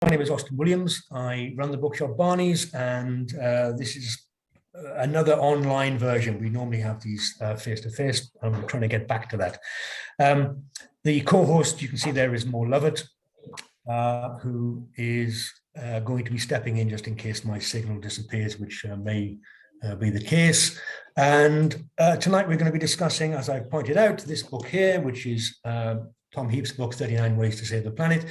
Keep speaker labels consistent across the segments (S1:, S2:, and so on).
S1: my name is Austin Williams. I run the bookshop Barney's, and this is another online version. We normally have these face-to-face, and we're trying to get back to that. The co-host you can see there is Mo Lovett, who is going to be stepping in just in case my signal disappears, which may be the case. And tonight we're going to be discussing, as I pointed out, this book here, which is Tom Heap's book, 39 Ways to Save the Planet.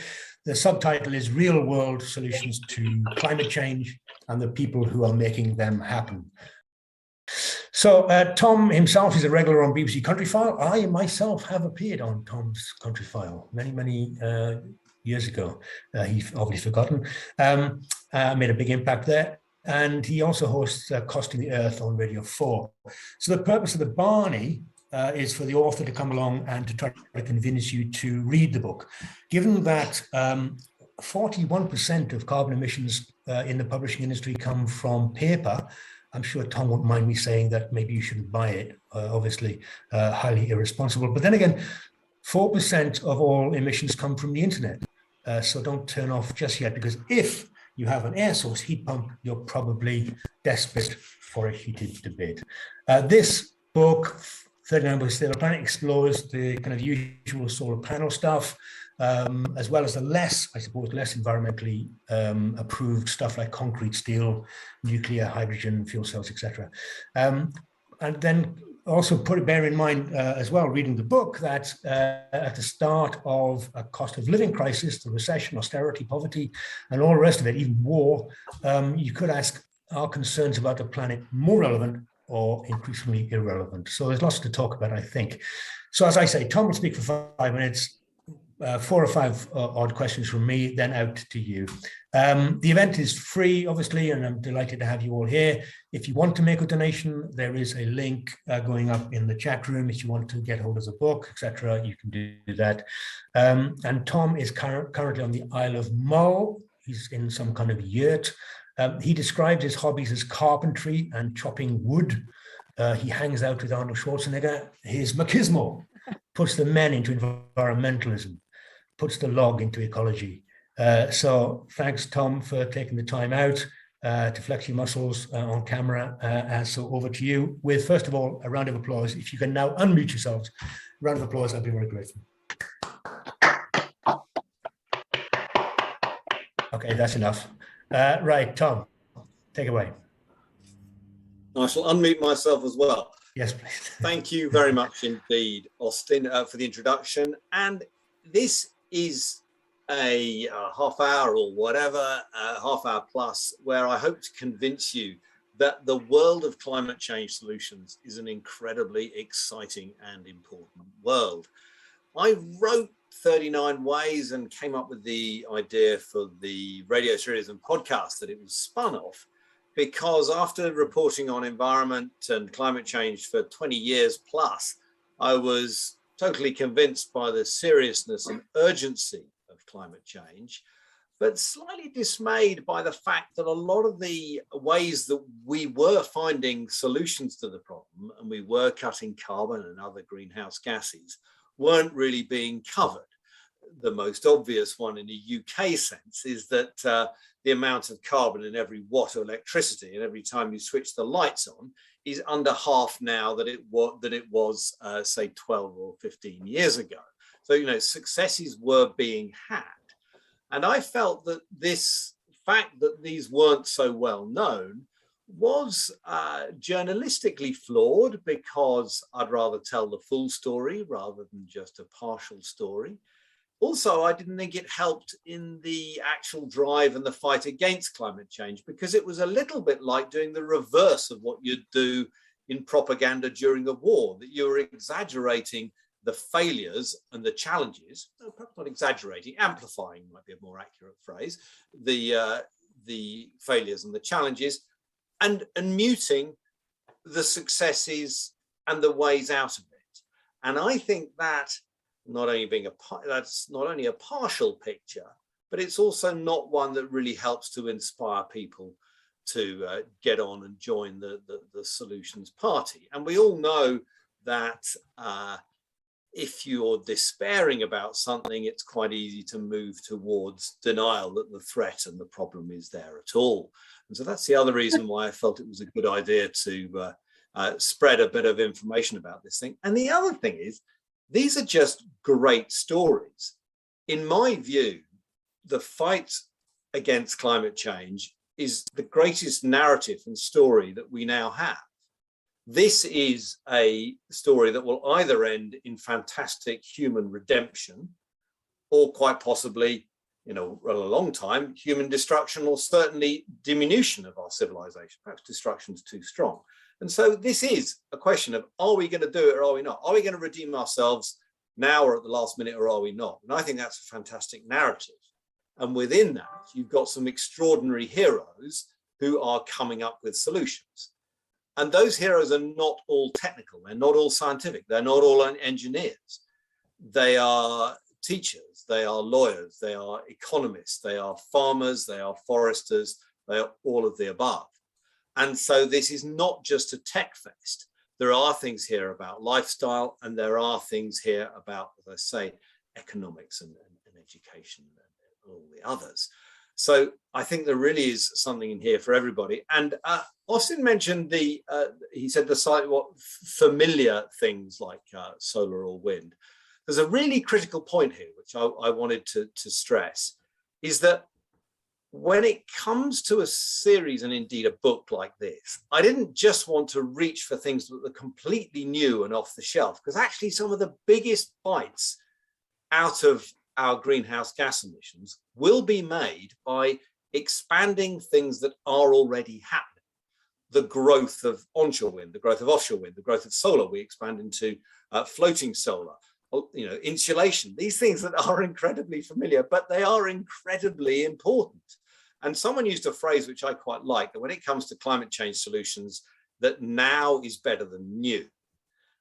S1: The subtitle is Real World Solutions to Climate Change and the People Who Are Making Them Happen. So Tom himself is a regular on BBC Countryfile. I myself have appeared on Tom's Countryfile many years ago. He's obviously forgotten. Made a big impact there. And he also hosts Costing the Earth on Radio 4. So the purpose of the Barney is for the author to come along and to try to convince you to read the book. Given that 41% of carbon emissions in the publishing industry come from paper, I'm sure Tom won't mind me saying that maybe you shouldn't buy it, obviously highly irresponsible. But then again, 4% of all emissions come from the internet. So don't turn off just yet, because if you have an air source heat pump, you're probably desperate for a heated debate. This book, 39 Ways to Save the Planet, explores the kind of usual solar panel stuff, as well as the less environmentally approved stuff like concrete, steel, nuclear, hydrogen, fuel cells, etc. And then also bear in mind as well, reading the book, that at the start of a cost of living crisis, the recession, austerity, poverty, and all the rest of it, even war, you could ask, are concerns about the planet more relevant or increasingly irrelevant? So there's lots to talk about, I think. So as I say, Tom will speak for 5 minutes, 4 or 5 odd questions from me, then out to you. The event is free, obviously, and I'm delighted to have you all here. If you want to make a donation, there is a link going up in the chat room. If you want to get hold of the book, etc., you can do that. And Tom is currently on the Isle of Mull. He's in some kind of yurt. He describes his hobbies as carpentry and chopping wood. He hangs out with Arnold Schwarzenegger. His machismo puts the men into environmentalism, puts the log into ecology. So thanks, Tom, for taking the time out to flex your muscles on camera. So over to you with, first of all, a round of applause. If you can now unmute yourselves, round of applause, I'd be very grateful. Okay, that's enough. Right, Tom, take it away.
S2: I shall unmute myself as well.
S1: Yes, please.
S2: Thank you very much indeed, Austin, for the introduction. And this is a half hour or whatever, half hour plus, where I hope to convince you that the world of climate change solutions is an incredibly exciting and important world. I wrote 39 Ways and came up with the idea for the radio series and podcast that it was spun off, because after reporting on environment and climate change for 20 years plus, I was totally convinced by the seriousness and urgency of climate change, but slightly dismayed by the fact that a lot of the ways that we were finding solutions to the problem, and we were cutting carbon and other greenhouse gases, weren't really being covered. The most obvious one in a UK sense is that the amount of carbon in every watt of electricity, and every time you switch the lights on, is under half now that it was say 12 or 15 years ago. So, you know, successes were being had. And I felt that this fact that these weren't so well known was journalistically flawed, because I'd rather tell the full story rather than just a partial story. Also, I didn't think it helped in the actual drive and the fight against climate change, because it was a little bit like doing the reverse of what you'd do in propaganda during the war, that you were exaggerating the failures and the challenges, no, perhaps not exaggerating, amplifying might be a more accurate phrase, the failures and the challenges, and muting the successes and the ways out of it. And I think that that's not only a partial picture, but it's also not one that really helps to inspire people to get on and join the solutions party. And we all know that if you're despairing about something, it's quite easy to move towards denial that the threat and the problem is there at all. And so that's the other reason why I felt it was a good idea to spread a bit of information about this thing. And the other thing is, these are just great stories. In my view, the fight against climate change is the greatest narrative and story that we now have. This is a story that will either end in fantastic human redemption, or quite possibly, in a long time, human destruction, or certainly diminution of our civilization. Perhaps destruction is too strong. And so this is a question of, are we going to do it or are we not? Are we going to redeem ourselves now or at the last minute, or are we not? And I think that's a fantastic narrative. And within that, you've got some extraordinary heroes who are coming up with solutions. And those heroes are not all technical. They're not all scientific. They're not all engineers. They are teachers. They are lawyers. They are economists. They are farmers. They are foresters. They are all of the above. And so this is not just a tech fest. There are things here about lifestyle, and there are things here about, as I say, economics and education and all the others. So I think there really is something in here for everybody. And Austin mentioned he said the slightly familiar things like solar or wind. There's a really critical point here, which I wanted to stress, is that when it comes to a series and indeed a book like this, I didn't just want to reach for things that were completely new and off the shelf, because actually some of the biggest bites out of our greenhouse gas emissions will be made by expanding things that are already happening. The growth of onshore wind, the growth of offshore wind, the growth of solar, we expand into floating solar, insulation, these things that are incredibly familiar, but they are incredibly important. And someone used a phrase which I quite like, that when it comes to climate change solutions, that now is better than new.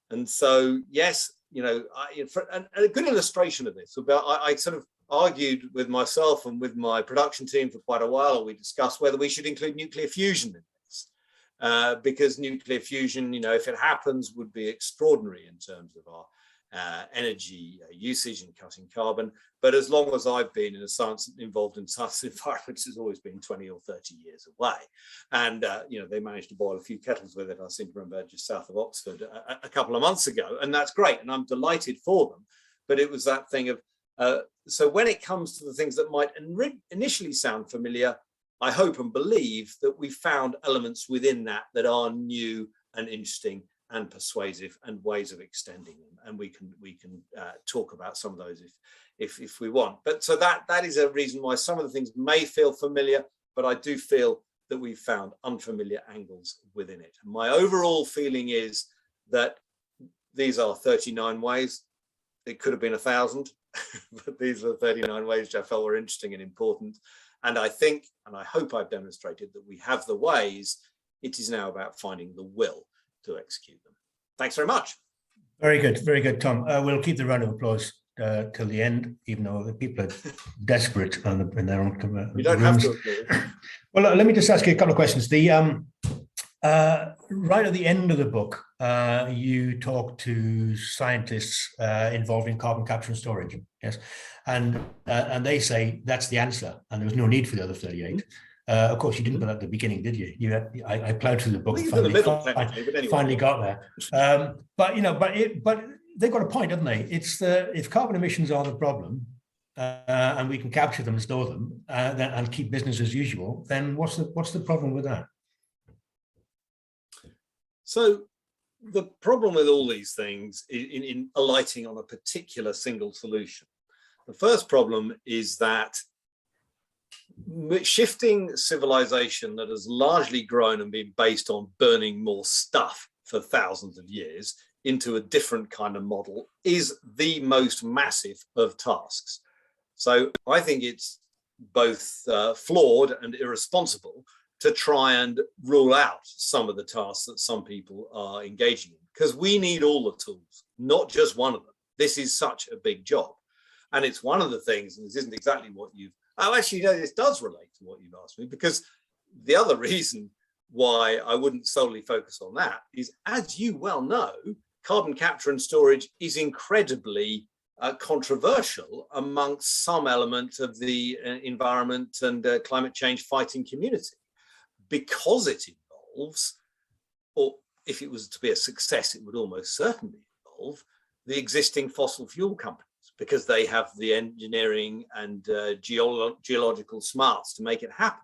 S2: And so, yes, a good illustration of this, I sort of argued with myself and with my production team for quite a while, and we discussed whether we should include nuclear fusion in this, because nuclear fusion, if it happens, would be extraordinary in terms of our energy usage and cutting carbon. But as long as I've been involved in science environments, it's always been 20 or 30 years away. And they managed to boil a few kettles with it, I seem to remember, just south of Oxford a couple of months ago, and that's great, and I'm delighted for them. But it was that thing of so when it comes to the things that might initially sound familiar, I hope and believe that we found elements within that are new and interesting and persuasive, and ways of extending them, and we can talk about some of those if we want. But so that is a reason why some of the things may feel familiar, but I do feel that we've found unfamiliar angles within it. And my overall feeling is that these are 39 ways. It could have been 1,000, but these are 39 ways which I felt were interesting and important. And I think, and I hope I've demonstrated, that we have the ways. It is now about finding the will to execute them. Thanks very much.
S1: Very good, Tom. We'll keep the round of applause till the end, even though the people are desperate in their own
S2: You don't
S1: rooms.
S2: have to.
S1: Well, let me just ask you a couple of questions. The right at the end of the book, you talk to scientists involved in carbon capture and storage. Yes, and they say that's the answer, and there was no need for the other 38. Of course, you didn't put that at the beginning, did you? I plowed through the book and finally got there. But they've got a point, haven't they? It's if carbon emissions are the problem, and we can capture them and store them, and keep business as usual, then what's the problem with that?
S2: So the problem with all these things in alighting on a particular single solution, the first problem is that shifting civilization that has largely grown and been based on burning more stuff for thousands of years into a different kind of model is the most massive of tasks. So I think it's both flawed and irresponsible to try and rule out some of the tasks that some people are engaging in, because we need all the tools, not just one of them. This is such a big job. And it's one of the things, and this isn't exactly what you've, actually, this does relate to what you've asked me, because the other reason why I wouldn't solely focus on that is, as you well know, carbon capture and storage is incredibly controversial amongst some element of the environment and climate change fighting community, because it involves, or if it was to be a success, it would almost certainly involve the existing fossil fuel companies, because they have the engineering and geological smarts to make it happen.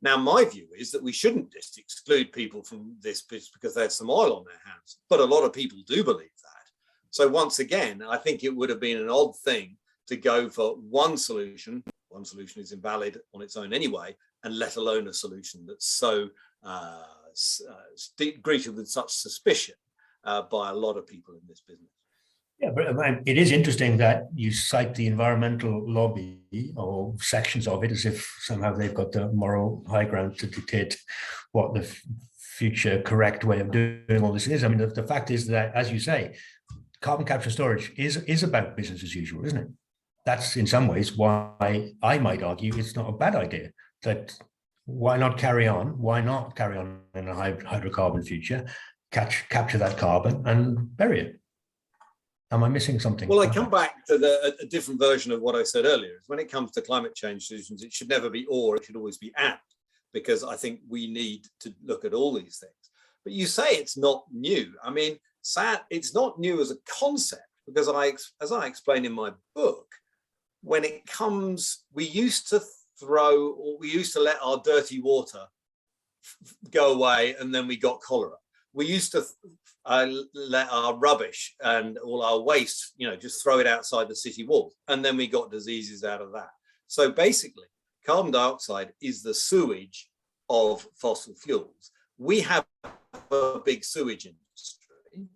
S2: Now, my view is that we shouldn't just exclude people from this because they have some oil on their hands, but a lot of people do believe that. So once again, I think it would have been an odd thing to go for one solution. One solution is invalid on its own anyway, and let alone a solution that's so greeted with such suspicion by a lot of people in this business.
S1: Yeah, but it is interesting that you cite the environmental lobby or sections of it as if somehow they've got the moral high ground to dictate what the future correct way of doing all this is. I mean, the fact is that, as you say, carbon capture storage is about business as usual, isn't it? That's in some ways why I might argue it's not a bad idea. That why not carry on? Why not carry on in a hydrocarbon future, capture that carbon and bury it? Am I missing something?
S2: Well, I come back to a different version of what I said earlier. When it comes to climate change solutions, it should never be or, it should always be and, because I think we need to look at all these things. But you say it's not new. I mean, it's not new as a concept, because as I explain in my book, when it comes, we used to let our dirty water go away and then we got cholera. We used to let our rubbish and all our waste, just throw it outside the city walls, and then we got diseases out of that. So basically, carbon dioxide is the sewage of fossil fuels. We have a big sewage industry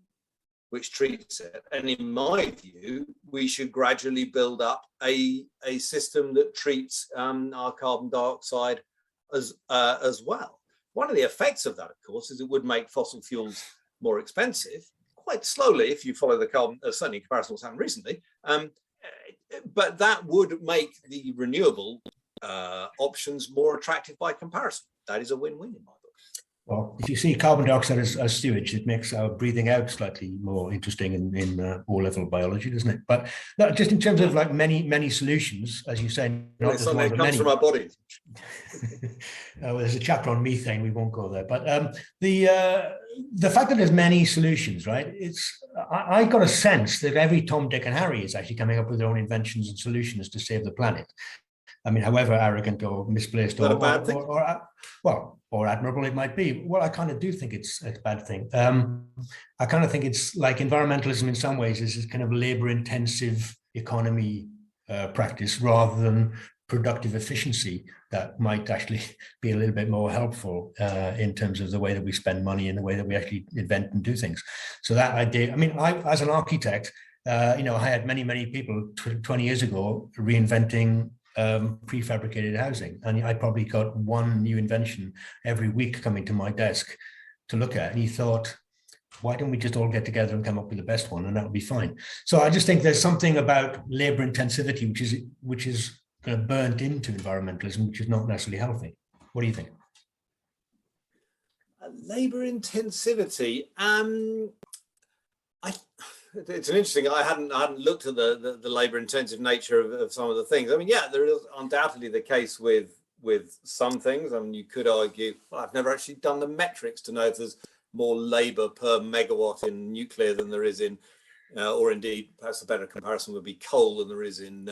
S2: which treats it, and in my view, we should gradually build up a system that treats our carbon dioxide as well. One of the effects of that, of course, is it would make fossil fuels more expensive, quite slowly, if you follow the carbon, certainly in comparison to what's happened recently. But that would make the renewable options more attractive by comparison. That is a win-win in my book.
S1: Well, if you see carbon dioxide as sewage, it makes our breathing out slightly more interesting in O-level biology, doesn't it? But no, just in terms of like many solutions, as you say, not just one,
S2: it comes from our bodies.
S1: Well, there's a chapter on methane. We won't go there. But the fact that there's many solutions, right? I got a sense that every Tom, Dick, and Harry is actually coming up with their own inventions and solutions to save the planet. I mean, however arrogant or misplaced or admirable it might be. Well, I kind of do think it's a bad thing. I kind of think it's like environmentalism in some ways is a kind of labor-intensive economy practice rather than productive efficiency that might actually be a little bit more helpful in terms of the way that we spend money and the way that we actually invent and do things. So that idea, I mean, as an architect, I had many people 20 years ago reinventing prefabricated housing, and I probably got one new invention every week coming to my desk to look at, and he thought, why don't we just all get together and come up with the best one, and that would be fine. So I just think there's something about labor intensivity which is kind of burnt into environmentalism, which is not necessarily healthy. What do you think?
S2: Labor intensivity. It's an interesting. I hadn't looked at the labour intensive nature of some of the things. I mean, yeah, there is undoubtedly the case with some things. I mean, you could argue. Well, I've never actually done the metrics to know if there's more labour per megawatt in nuclear than there is in, or indeed, perhaps a better comparison would be coal than there is in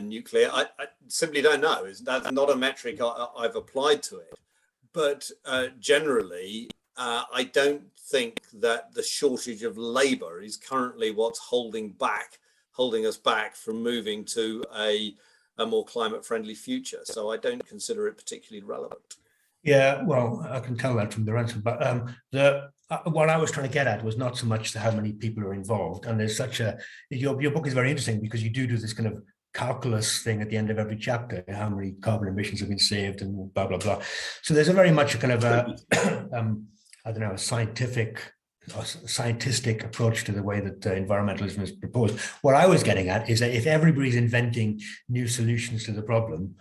S2: nuclear. I simply don't know. That's not a metric I've applied to it. But generally, I don't think that the shortage of labour is currently what's holding us back from moving to a more climate-friendly future. So I don't consider it particularly relevant.
S1: Yeah, well, I can tell that from the answer. But what I was trying to get at was not so much how many people are involved. And there's your book is very interesting because you do this kind of calculus thing at the end of every chapter, how many carbon emissions have been saved and blah, blah, blah. So there's a very much a kind of a scientific approach to the way that environmentalism is proposed. What I was getting at is that if everybody's inventing new solutions to the problem,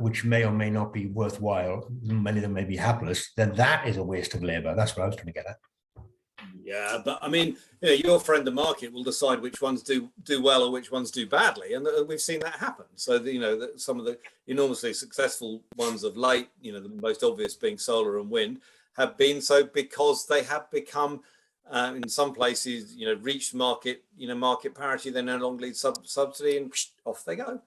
S1: which may or may not be worthwhile, many of them may be hapless, then that is a waste of labor. That's what I was trying to get at.
S2: Yeah, but I mean, your friend the market will decide which ones do well or which ones do badly, and we've seen that happen. So that some of the enormously successful ones of late, the most obvious being solar and wind, have been so because they have become, in some places, reached market parity. They no longer need subsidy, and off they go.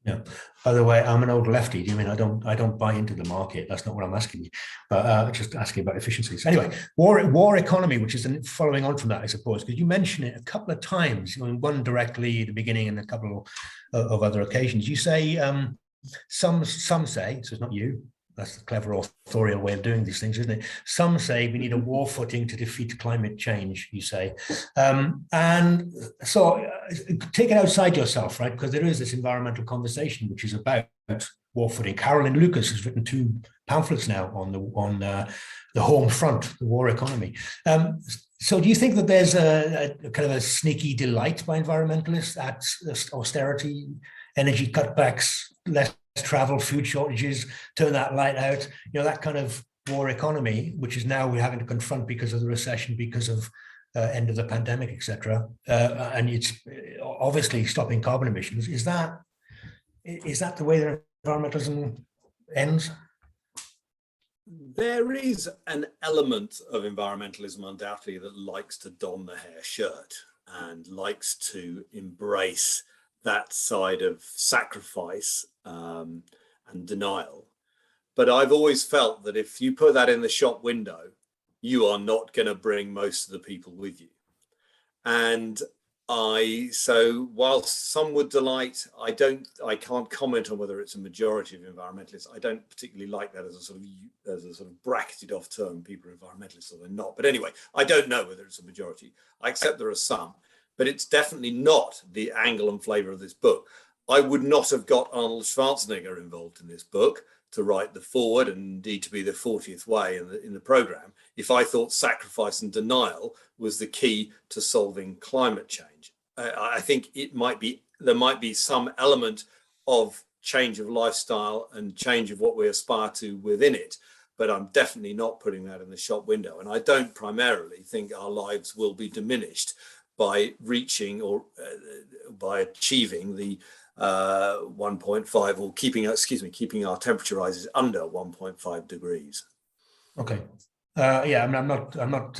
S1: Yeah. By the way, I'm an old lefty. Do you mean I don't buy into the market? That's not what I'm asking you, but just asking about efficiencies. Anyway, war economy, which is following on from that, I suppose, because you mention it a couple of times. One directly at the beginning and a couple of other occasions. You say some say, so it's not you. That's the clever authorial way of doing these things, isn't it? Some say we need a war footing to defeat climate change, you say. And so take it outside yourself, right? Because there is this environmental conversation, which is about war footing. Carolyn Lucas has written 2 pamphlets now on the home front, the war economy. So do you think that there's a kind of a sneaky delight by environmentalists at austerity, energy cutbacks, less travel, food shortages, turn that light out, that kind of war economy, which is now we're having to confront because of the recession, because of end of the pandemic, etc. And it's obviously stopping carbon emissions. Is that the way that environmentalism ends?
S2: There is an element of environmentalism undoubtedly that likes to don the hair shirt and likes to embrace that side of sacrifice and denial. But I've always felt that if you put that in the shop window, you are not going to bring most of the people with you. And so while some would delight, I can't comment on whether it's a majority of environmentalists. I don't particularly like that as a sort of bracketed off term. People are environmentalists or they're not. But anyway, I don't know whether it's a majority. I accept there are some, but it's definitely not the angle and flavor of this book. I would not have got Arnold Schwarzenegger involved in this book to write the foreword and indeed to be the 40th way in the program if I thought sacrifice and denial was the key to solving climate change. I think there might be some element of change of lifestyle and change of what we aspire to within it, but I'm definitely not putting that in the shop window. And I don't primarily think our lives will be diminished by reaching or by achieving the 1.5 or keeping our temperature rises under 1.5 degrees.
S1: Okay. Yeah, I'm not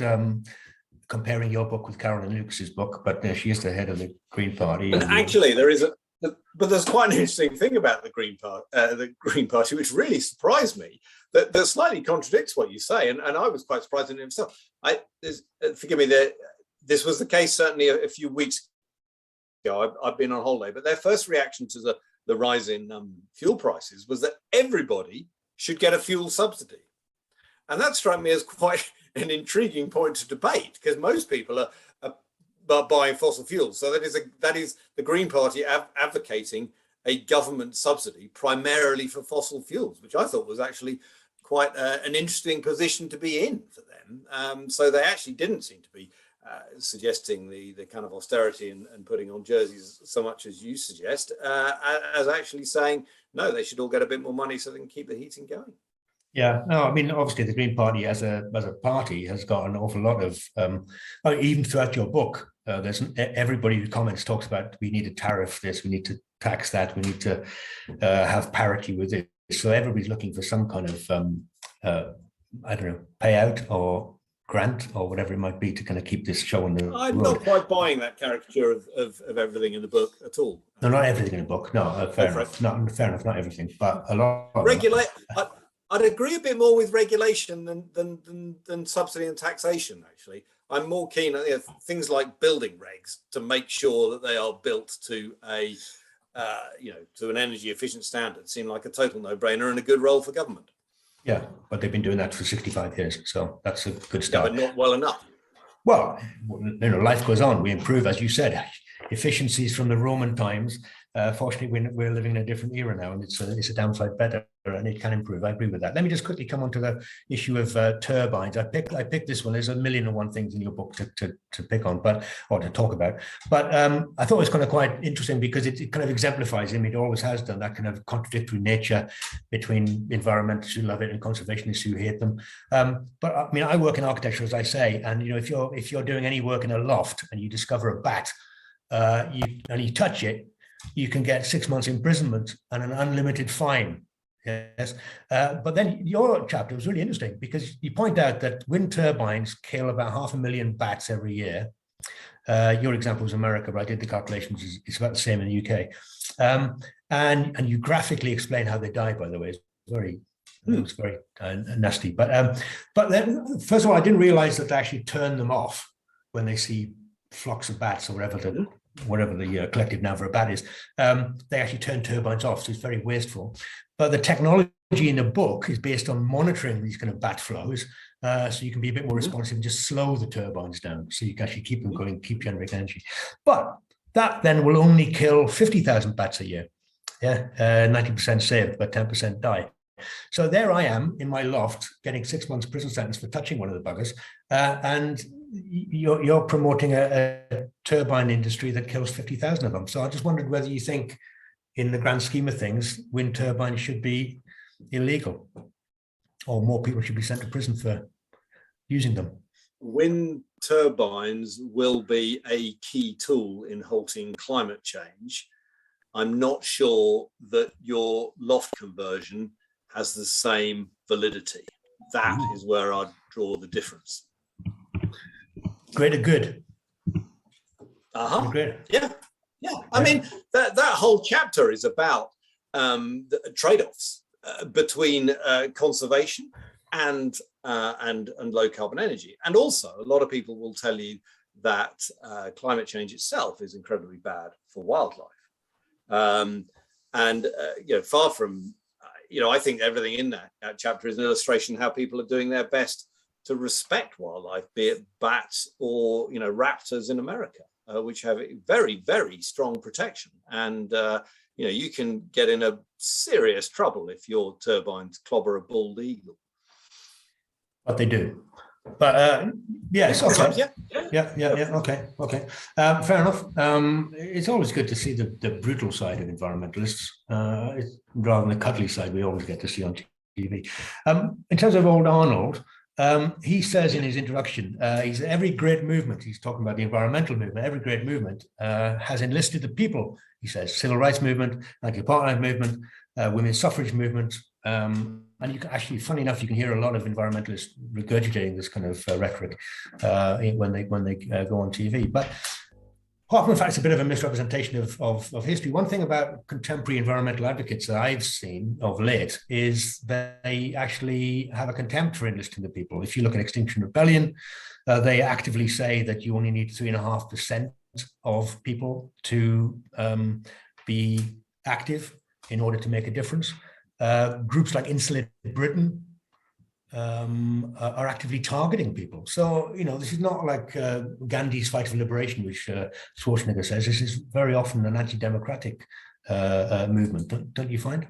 S1: comparing your book with Carolyn Lucas's book, but she is the head of the Green Party.
S2: And actually, there's quite an interesting thing about the Green Party, which really surprised me. That slightly contradicts what you say, and I was quite surprised in it myself. Forgive me, this was the case certainly a few weeks ago. I've been on holiday, but their first reaction to the rise in fuel prices was that everybody should get a fuel subsidy. And that struck me as quite an intriguing point to debate, because most people are buying fossil fuels. So that is the Green Party advocating a government subsidy primarily for fossil fuels, which I thought was actually quite an interesting position to be in for them. So they actually didn't seem to be suggesting the kind of austerity and putting on jerseys so much as you suggest, as actually saying, no, they should all get a bit more money so they can keep the heating going.
S1: Yeah, no, I mean, obviously the Green Party as a party has got an awful lot of, even throughout your book, there's everybody who comments talks about we need to tariff this, we need to tax that, we need to have parity with it. So everybody's looking for some kind of, I don't know, payout or grant or whatever it might be to kind of keep this show on the road.
S2: I'm not quite buying that caricature of everything in the book at all.
S1: No, not everything in the book. No, fair enough. Fair enough, not everything, but a lot.
S2: I'd agree a bit more with regulation than subsidy and taxation. Actually, I'm more keen on things like building regs to make sure that they are built to to an energy efficient standard. Seem like a total no-brainer and a good role for government.
S1: Yeah, but they've been doing that for 65 years, so that's a good start.
S2: Yeah, but not well enough.
S1: Well, life goes on. We improve, as you said, efficiencies from the Roman times. Fortunately, we're living in a different era now, and it's a damn sight better. and it can improve. I agree with that. Let me just quickly come on to the issue of turbines. I picked this one. There's a million and one things in your book to pick on, or to talk about. But I thought it was kind of quite interesting because it kind of exemplifies him. It always has done that kind of contradictory nature between environmentalists who love it and conservationists who hate them. But I mean, I work in architecture, as I say, and if you're doing any work in a loft and you discover a bat, and you touch it, you can get 6 months imprisonment and an unlimited fine. Yes, but then your chapter was really interesting because you point out that wind turbines kill about 500,000 bats every year. Your example was America, but I did the calculations. It's about the same in the UK. And you graphically explain how they die, by the way. It was very nasty. But then, first of all, I didn't realize that they actually turn them off when they see flocks of bats or whatever the collective noun for a bat is. They actually turn turbines off, so it's very wasteful. But the technology in the book is based on monitoring these kind of bat flows, so you can be a bit more responsive and just slow the turbines down, so you can actually keep them going, keep generating energy. But that then will only kill 50,000 bats a year. Yeah, 90% saved, but 10% die. So there I am in my loft getting 6 months prison sentence for touching one of the buggers, and you're promoting a turbine industry that kills 50,000 of them. So I just wondered whether you think, in the grand scheme of things, wind turbines should be illegal, or more people should be sent to prison for using them.
S2: Wind turbines will be a key tool in halting climate change. I'm not sure that your loft conversion has the same validity. That is where I'd draw the difference.
S1: Greater good.
S2: Greater. Yeah. I mean, that whole chapter is about the trade-offs between conservation and low carbon energy. And also, a lot of people will tell you that climate change itself is incredibly bad for wildlife. Far from, I think everything in that chapter is an illustration how people are doing their best to respect wildlife, be it bats or raptors in America, which have very, very strong protection. And you can get in a serious trouble if your turbines clobber a bald eagle.
S1: But they do. But yes, okay. Yeah. Okay. Fair enough. It's always good to see the brutal side of environmentalists, rather than the cuddly side we always get to see on TV. In terms of old Arnold, he says in his introduction, every great movement, he's talking about the environmental movement, every great movement has enlisted the people, he says, civil rights movement, anti-apartheid movement, women's suffrage movement, and you can actually, funny enough, you can hear a lot of environmentalists regurgitating this kind of rhetoric when they go on TV. But apart from the fact it's a bit of a misrepresentation of history, one thing about contemporary environmental advocates that I've seen of late is that they actually have a contempt for enlisting the people. If you look at Extinction Rebellion, they actively say that you only need 3.5% of people to be active in order to make a difference. Groups like Insulate Britain are actively targeting people. So, this is not like Gandhi's fight for liberation, which Schwarzenegger says. This is very often an anti-democratic movement, don't you find?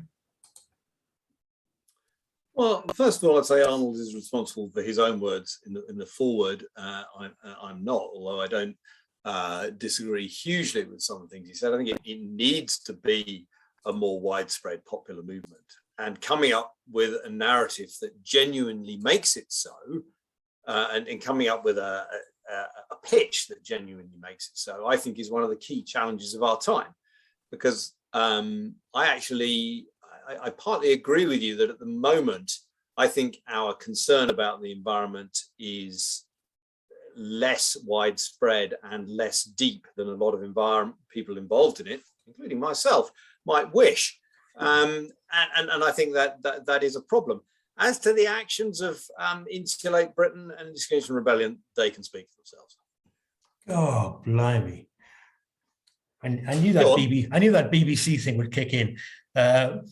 S2: Well, first of all, I'd say Arnold is responsible for his own words in the foreword. I'm not, although I don't disagree hugely with some of the things he said. I think it needs to be a more widespread popular movement, and coming up with a narrative that genuinely makes it so, and coming up with a pitch that genuinely makes it so, I think is one of the key challenges of our time. Because I partly agree with you that at the moment, I think our concern about the environment is less widespread and less deep than a lot of people involved in it, including myself, might wish. And I think that is a problem. As to the actions of Insulate Britain and Extinction Rebellion, they can speak for themselves.
S1: Oh, blimey. I knew that BBC thing would kick in. Go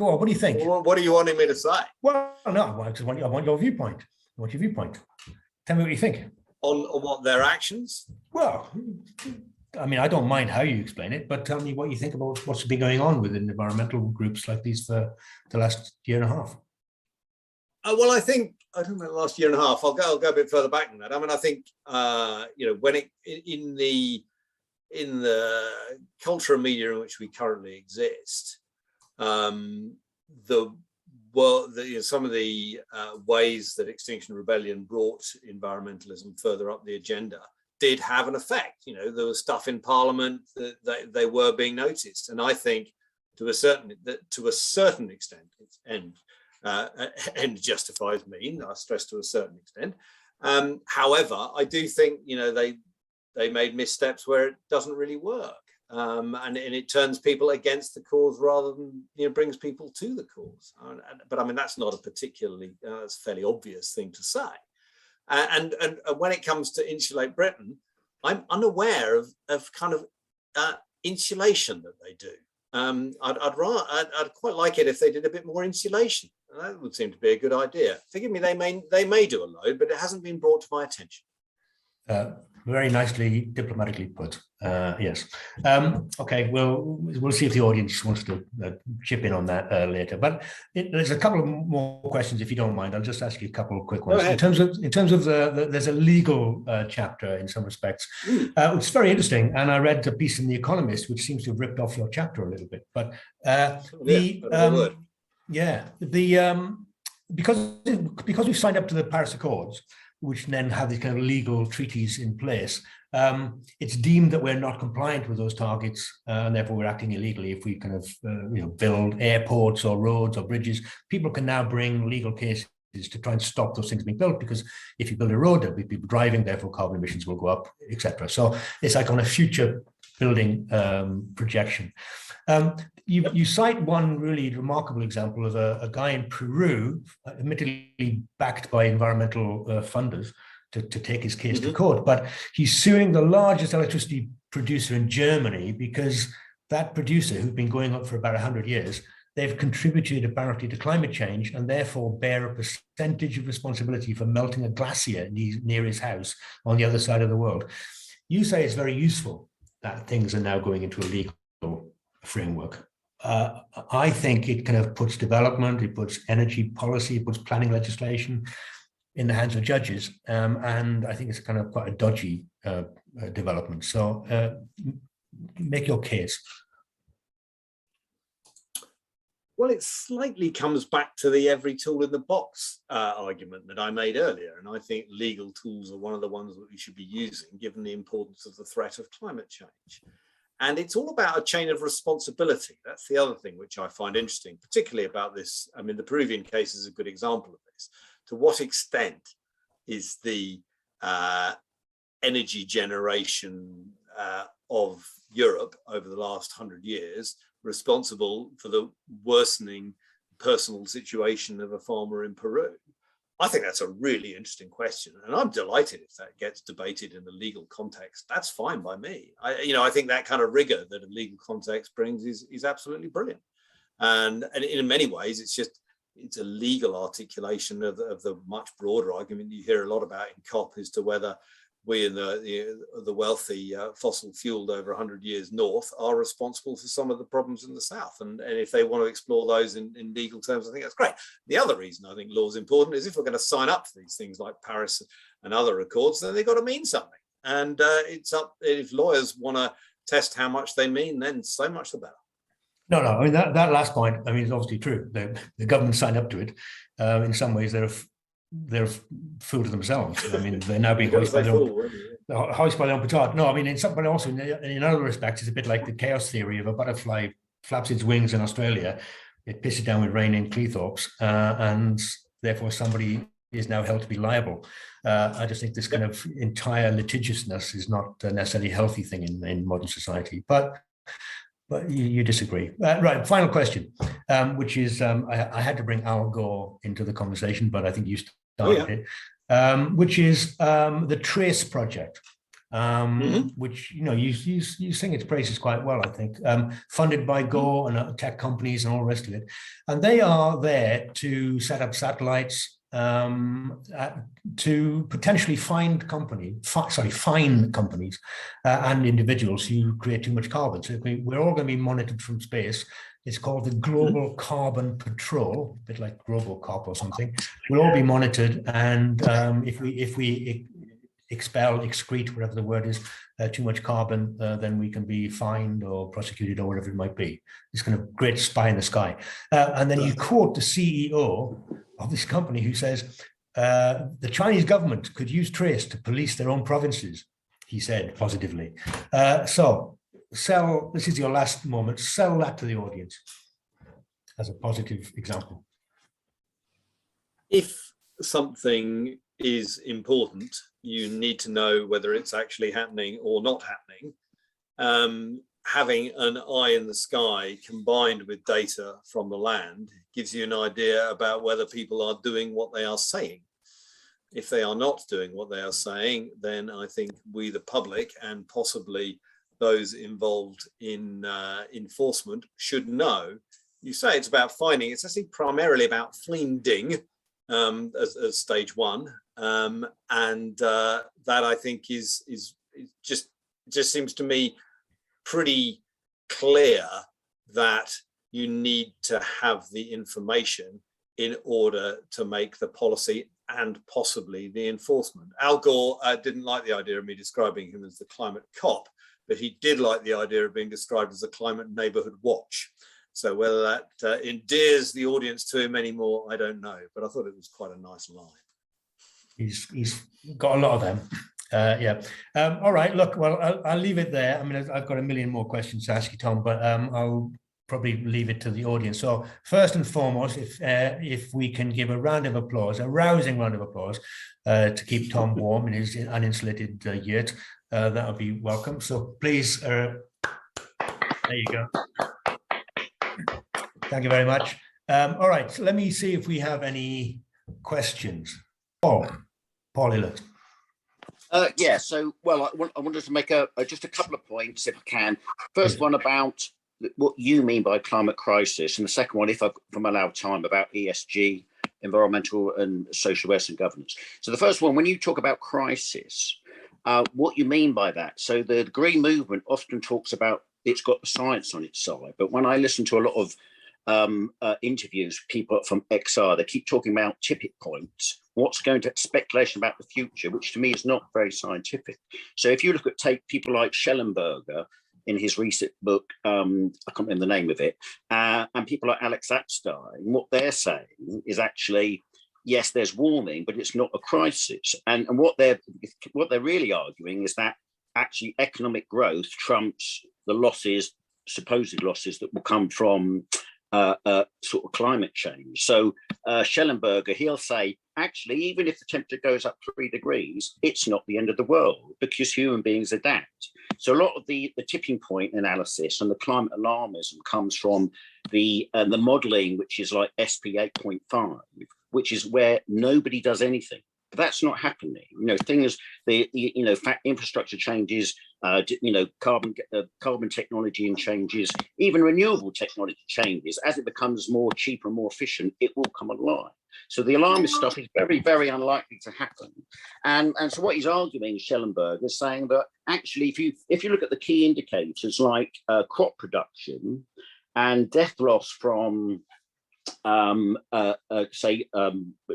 S1: on, what do you think?
S2: What do you want me to say?
S1: Well, no, I want your viewpoint. I want your viewpoint. Tell me what you think.
S2: On what, their actions?
S1: Well, I mean, I don't mind how you explain it, but tell me what you think about what's been going on within environmental groups like these for the last year and a half.
S2: Well, I think, I don't know, the last year and a half, I'll go a bit further back than that. I mean, I think, when in the culture and media in which we currently exist, some of the ways that Extinction Rebellion brought environmentalism further up the agenda did have an effect. There was stuff in Parliament that they were being noticed, and I think to a certain extent, end justifies mean. I stress to a certain extent. However, I do think they made missteps where it doesn't really work, and it turns people against the cause rather than brings people to the cause. But I mean, that's not a particularly that's a fairly obvious thing to say. And when it comes to insulate Britain, I'm unaware of kind of insulation that they do. I'd quite like it if they did a bit more insulation. That would seem to be a good idea. Forgive me, they may do a load, but it hasn't been brought to my attention.
S1: Very nicely, diplomatically put. Yes. Okay. We'll see if the audience wants to chip in on that later. But there's a couple of more questions, if you don't mind. I'll just ask you a couple of quick ones. In terms of there's a legal chapter in some respects. It's very interesting, and I read a piece in The Economist which seems to have ripped off your chapter a little bit. But because we've signed up to the Paris Accords, which then have these kind of legal treaties in place, it's deemed that we're not compliant with those targets, and therefore we're acting illegally if we kind of build airports or roads or bridges. People can now bring legal cases to try and stop those things being built, because if you build a road, there'll be people driving, therefore carbon emissions will go up, etc. So it's like on a future building projection. You cite one really remarkable example of a guy in Peru, admittedly backed by environmental funders to take his case to court, but he's suing the largest electricity producer in Germany because that producer, who's been going up for about 100 years, they've contributed apparently to climate change and therefore bear a percentage of responsibility for melting a glacier near his house on the other side of the world. You say it's very useful that things are now going into a legal framework. I think it kind of puts development, it puts energy policy, it puts planning legislation in the hands of judges, and I think it's kind of quite a dodgy development. So make your case.
S2: Well, it slightly comes back to the every tool in the box argument that I made earlier. And I think legal tools are one of the ones that we should be using, given the importance of the threat of climate change. And it's all about a chain of responsibility. That's the other thing which I find interesting, particularly about this. I mean, the Peruvian case is a good example of this. To what extent is the energy generation of Europe over the last 100 years responsible for the worsening personal situation of a farmer in Peru? I think that's a really interesting question, and I'm delighted if that gets debated in a legal context. That's fine by me. I think that kind of rigor that a legal context brings is absolutely brilliant, and in many ways it's a legal articulation of the much broader argument you hear a lot about in COP as to whether we in the wealthy fossil fueled over 100 years north are responsible for some of the problems in the south. And if they want to explore those in legal terms, I think that's great. The other reason I think law is important is if we're going to sign up for these things like Paris and other accords, then they've got to mean something. And it's up, if lawyers want to test how much they mean, then so much the better.
S1: No, I mean, that last point, I mean, is obviously true. The government signed up to it. In some ways, they're fool to themselves. I mean, they're now being hoisted by their own petard. No, I mean, but also in other respects, it's a bit like the chaos theory of a butterfly flaps its wings in Australia, it pisses down with rain in Cleethorpes, and therefore somebody is now held to be liable. I just think this kind of entire litigiousness is not necessarily a healthy thing in modern society. But you disagree. Right, final question, which is, I had to bring Al Gore into the conversation, but I think you started it, which is the Trace project, which, you sing its praises quite well, I think, funded by Gore and tech companies and all the rest of it. And they are there to set up satellites to potentially fine companies and individuals who create too much carbon. So we're all going to be monitored from space. It's called the Global Carbon Patrol, a bit like RoboCop or something. We'll all be monitored, and if we excrete, whatever the word is, too much carbon, then we can be fined or prosecuted or whatever it might be. This kind of great spy in the sky. And then you quote the CEO of this company who says, the Chinese government could use trace to police their own provinces, he said positively. This is your last moment, sell that to the audience as a positive example.
S2: If something is important, you need to know whether it's actually happening or not happening. Having an eye in the sky combined with data from the land gives you an idea about whether people are doing what they are saying. If they are not doing what they are saying, then I think we, the public, and possibly those involved in enforcement should know. You say it's about finding, it's actually primarily about flinding as stage one. That I think is just seems to me pretty clear that you need to have the information in order to make the policy and possibly the enforcement. Al Gore didn't like the idea of me describing him as the climate cop, but he did like the idea of being described as a climate neighborhood watch. So whether that endears the audience to him anymore, I don't know, but I thought it was quite a nice line.
S1: He's got a lot of them. Yeah. All right. Look, well, I'll leave it there. I mean, I've got a million more questions to ask you, Tom, but I'll probably leave it to the audience. So first and foremost, if we can give a round of applause, a rousing round of applause, to keep Tom warm in his uninsulated yurt, that would be welcome. So please, there you go. Thank you very much. All right. So let me see if we have any questions. Paul Illett.
S3: Yeah, so, well, I wanted to make just a couple of points, if I can. First one about what you mean by climate crisis, and the second one, if I'm allowed time, about ESG, environmental and social risk and governance. So the first one, when you talk about crisis, what you mean by that? So the green movement often talks about it's got the science on its side, but when I listen to a lot of interviews, people from XR, they keep talking about tipping points. What's going to speculation about the future, which to me is not very scientific. So if you look at people like Schellenberger in his recent book, I can't remember the name of it, and people like Alex Epstein, what they're saying is actually, yes, there's warming, but it's not a crisis. And what they're really arguing is that actually economic growth trumps the losses, supposed losses that will come from sort of climate change. So Schellenberger, he'll say, actually, even if the temperature goes up 3 degrees, it's not the end of the world because human beings adapt. So a lot of the tipping point analysis and the climate alarmism comes from the modelling, which is like SP 8.5, which is where nobody does anything. But that's not happening. You know, things, infrastructure changes, carbon technology and changes, even renewable technology changes. As it becomes more cheap and more efficient, it will come online. So the alarmist stuff is very, very unlikely to happen. And so what he's arguing, Schellenberg, is saying that actually, if you look at the key indicators like crop production and death loss from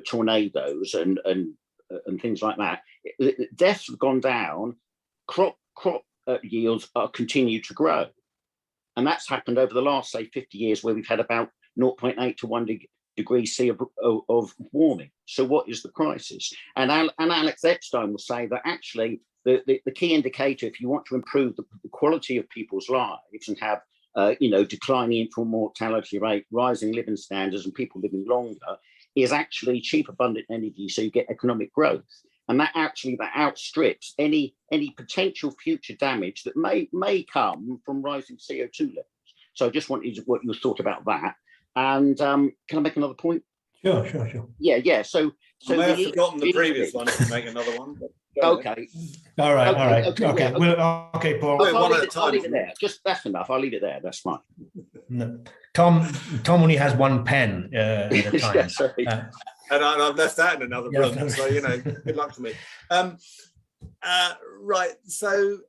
S3: tornadoes and things like that, deaths have gone down, crop yields continue to grow. And that's happened over the last, say, 50 years, where we've had about 0.8 to 1 degree C of warming. So what is the crisis? And Alex Epstein will say that actually the key indicator, if you want to improve the quality of people's lives and have declining infant mortality rate, rising living standards, and people living longer, is actually cheap, abundant energy, so you get economic growth. And that outstrips any potential future damage that may come from rising CO2 levels. So I just wanted what you thought about that. And can I make another point?
S1: Sure.
S3: Yeah. So
S2: I may have forgotten the previous one if you make another one.
S3: Okay.
S1: All right. Okay.
S3: Yeah.
S1: Okay, Paul.
S3: I'll leave it there. Just that's enough. I'll leave it there. That's fine.
S1: No. Tom only has one pen at a time.
S3: Sorry.
S2: And I've left that in another
S1: Yeah,
S2: room, so good luck to me. Right, so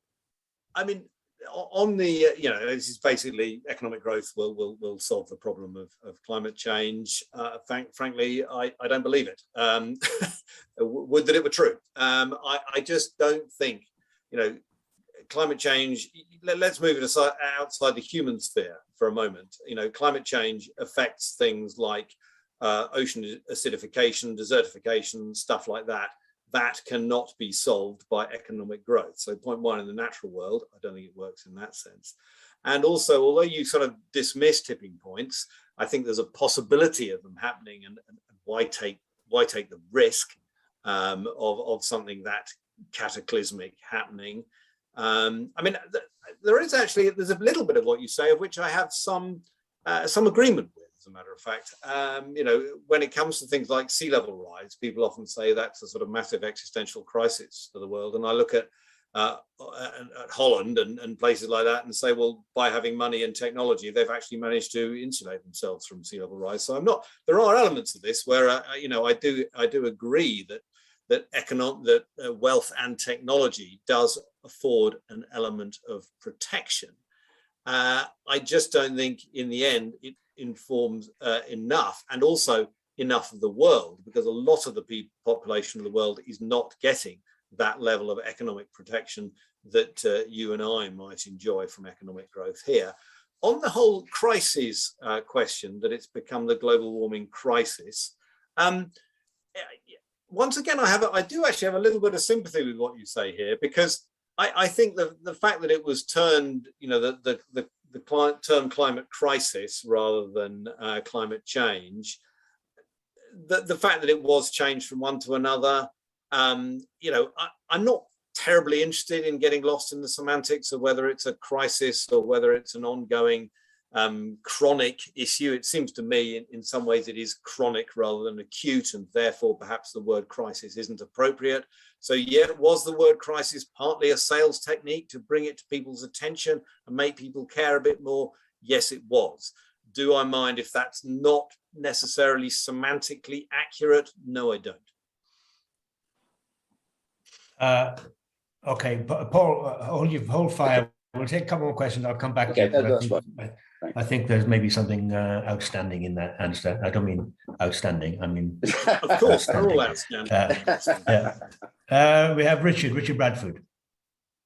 S2: I mean, on the this is basically economic growth will solve the problem of climate change. Frankly, I don't believe it. Would that it were true. I just don't think climate change. Let's move it outside the human sphere for a moment. Climate change affects things like ocean acidification, desertification, stuff like that. That cannot be solved by economic growth. So point one, in the natural world, I don't think it works in that sense. And also, although you sort of dismiss tipping points, I think there's a possibility of them happening. And why take the risk of something that cataclysmic happening? I mean, there's a little bit of what you say, of which I have some agreement with. As a matter of fact, when it comes to things like sea level rise, people often say that's a sort of massive existential crisis for the world. And I look at Holland and places like that and say, well, by having money and technology, they've actually managed to insulate themselves from sea level rise. So there are elements of this where I do agree that wealth and technology does afford an element of protection. I just don't think in the end it informs enough, and also enough of the world, because a lot of the population of the world is not getting that level of economic protection that you and I might enjoy from economic growth here. On the whole crisis question, that it's become the global warming crisis, once again, I do actually have a little bit of sympathy with what you say here, because I think the fact that it was turned, the term climate crisis rather than climate change, the fact that it was changed from one to another, I'm not terribly interested in getting lost in the semantics of whether it's a crisis or whether it's an ongoing chronic issue. It seems to me in some ways it is chronic rather than acute, and therefore perhaps the word crisis isn't appropriate. So yeah, was the word crisis partly a sales technique to bring it to people's attention and make people care a bit more? Yes, it was. Do I mind if that's not necessarily semantically accurate? No, I don't.
S1: Okay, Paul, hold fire. We'll take a couple more questions. I'll come back to you.
S4: That's fine.
S1: I think there's maybe something outstanding in that answer. I don't mean outstanding. I mean,
S2: of course, they're all outstanding.
S1: We have Richard Bradford.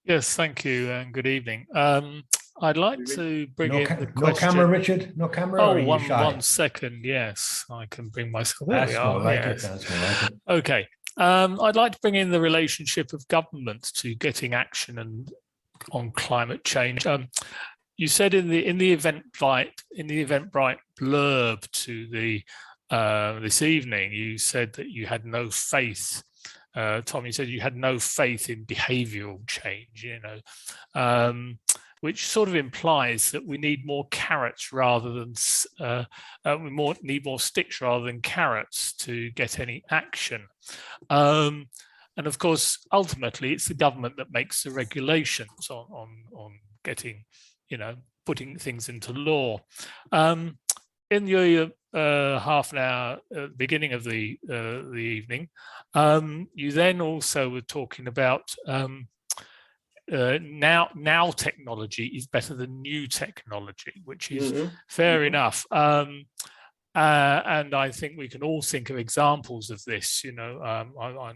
S5: Yes, thank you, and good evening. I'd like to bring in the question.
S1: No camera, Richard. No camera.
S5: Oh, one second. Yes, I can bring myself. There we are. Yes.
S1: That's more like it.
S5: Okay. I'd like to bring in the relationship of government to getting action on climate change. You said in the Eventbrite blurb to the this evening, you said that you had no faith. Tom, you said you had no faith in behavioural change. Which sort of implies that we need more carrots rather than need more sticks rather than carrots to get any action. And of course, ultimately, it's the government that makes the regulations on getting, putting things into law. In your half an hour at the beginning of the evening, you then also were talking about now technology is better than new technology, which is fair enough. And I think we can all think of examples of this. I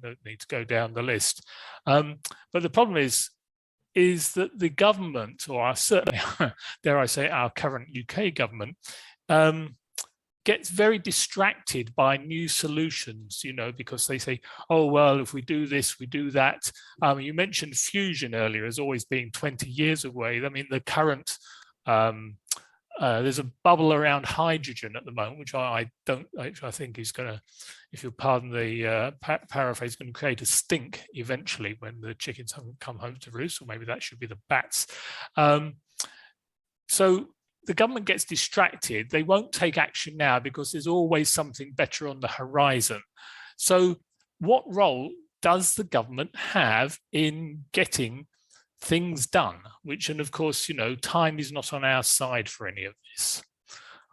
S5: don't need to go down the list. But the problem is that the government, or certainly, dare I say, our current UK government, gets very distracted by new solutions, because they say, oh, well, if we do this, we do that. You mentioned fusion earlier as always being 20 years away. I mean, the current, there's a bubble around hydrogen at the moment, which I think is going to, if you'll pardon the paraphrase, going to create a stink eventually when the chickens come home to roost, or maybe that should be the bats. So the government gets distracted. They won't take action now because there's always something better on the horizon. So what role does the government have in getting things done? And of course, time is not on our side for any of this.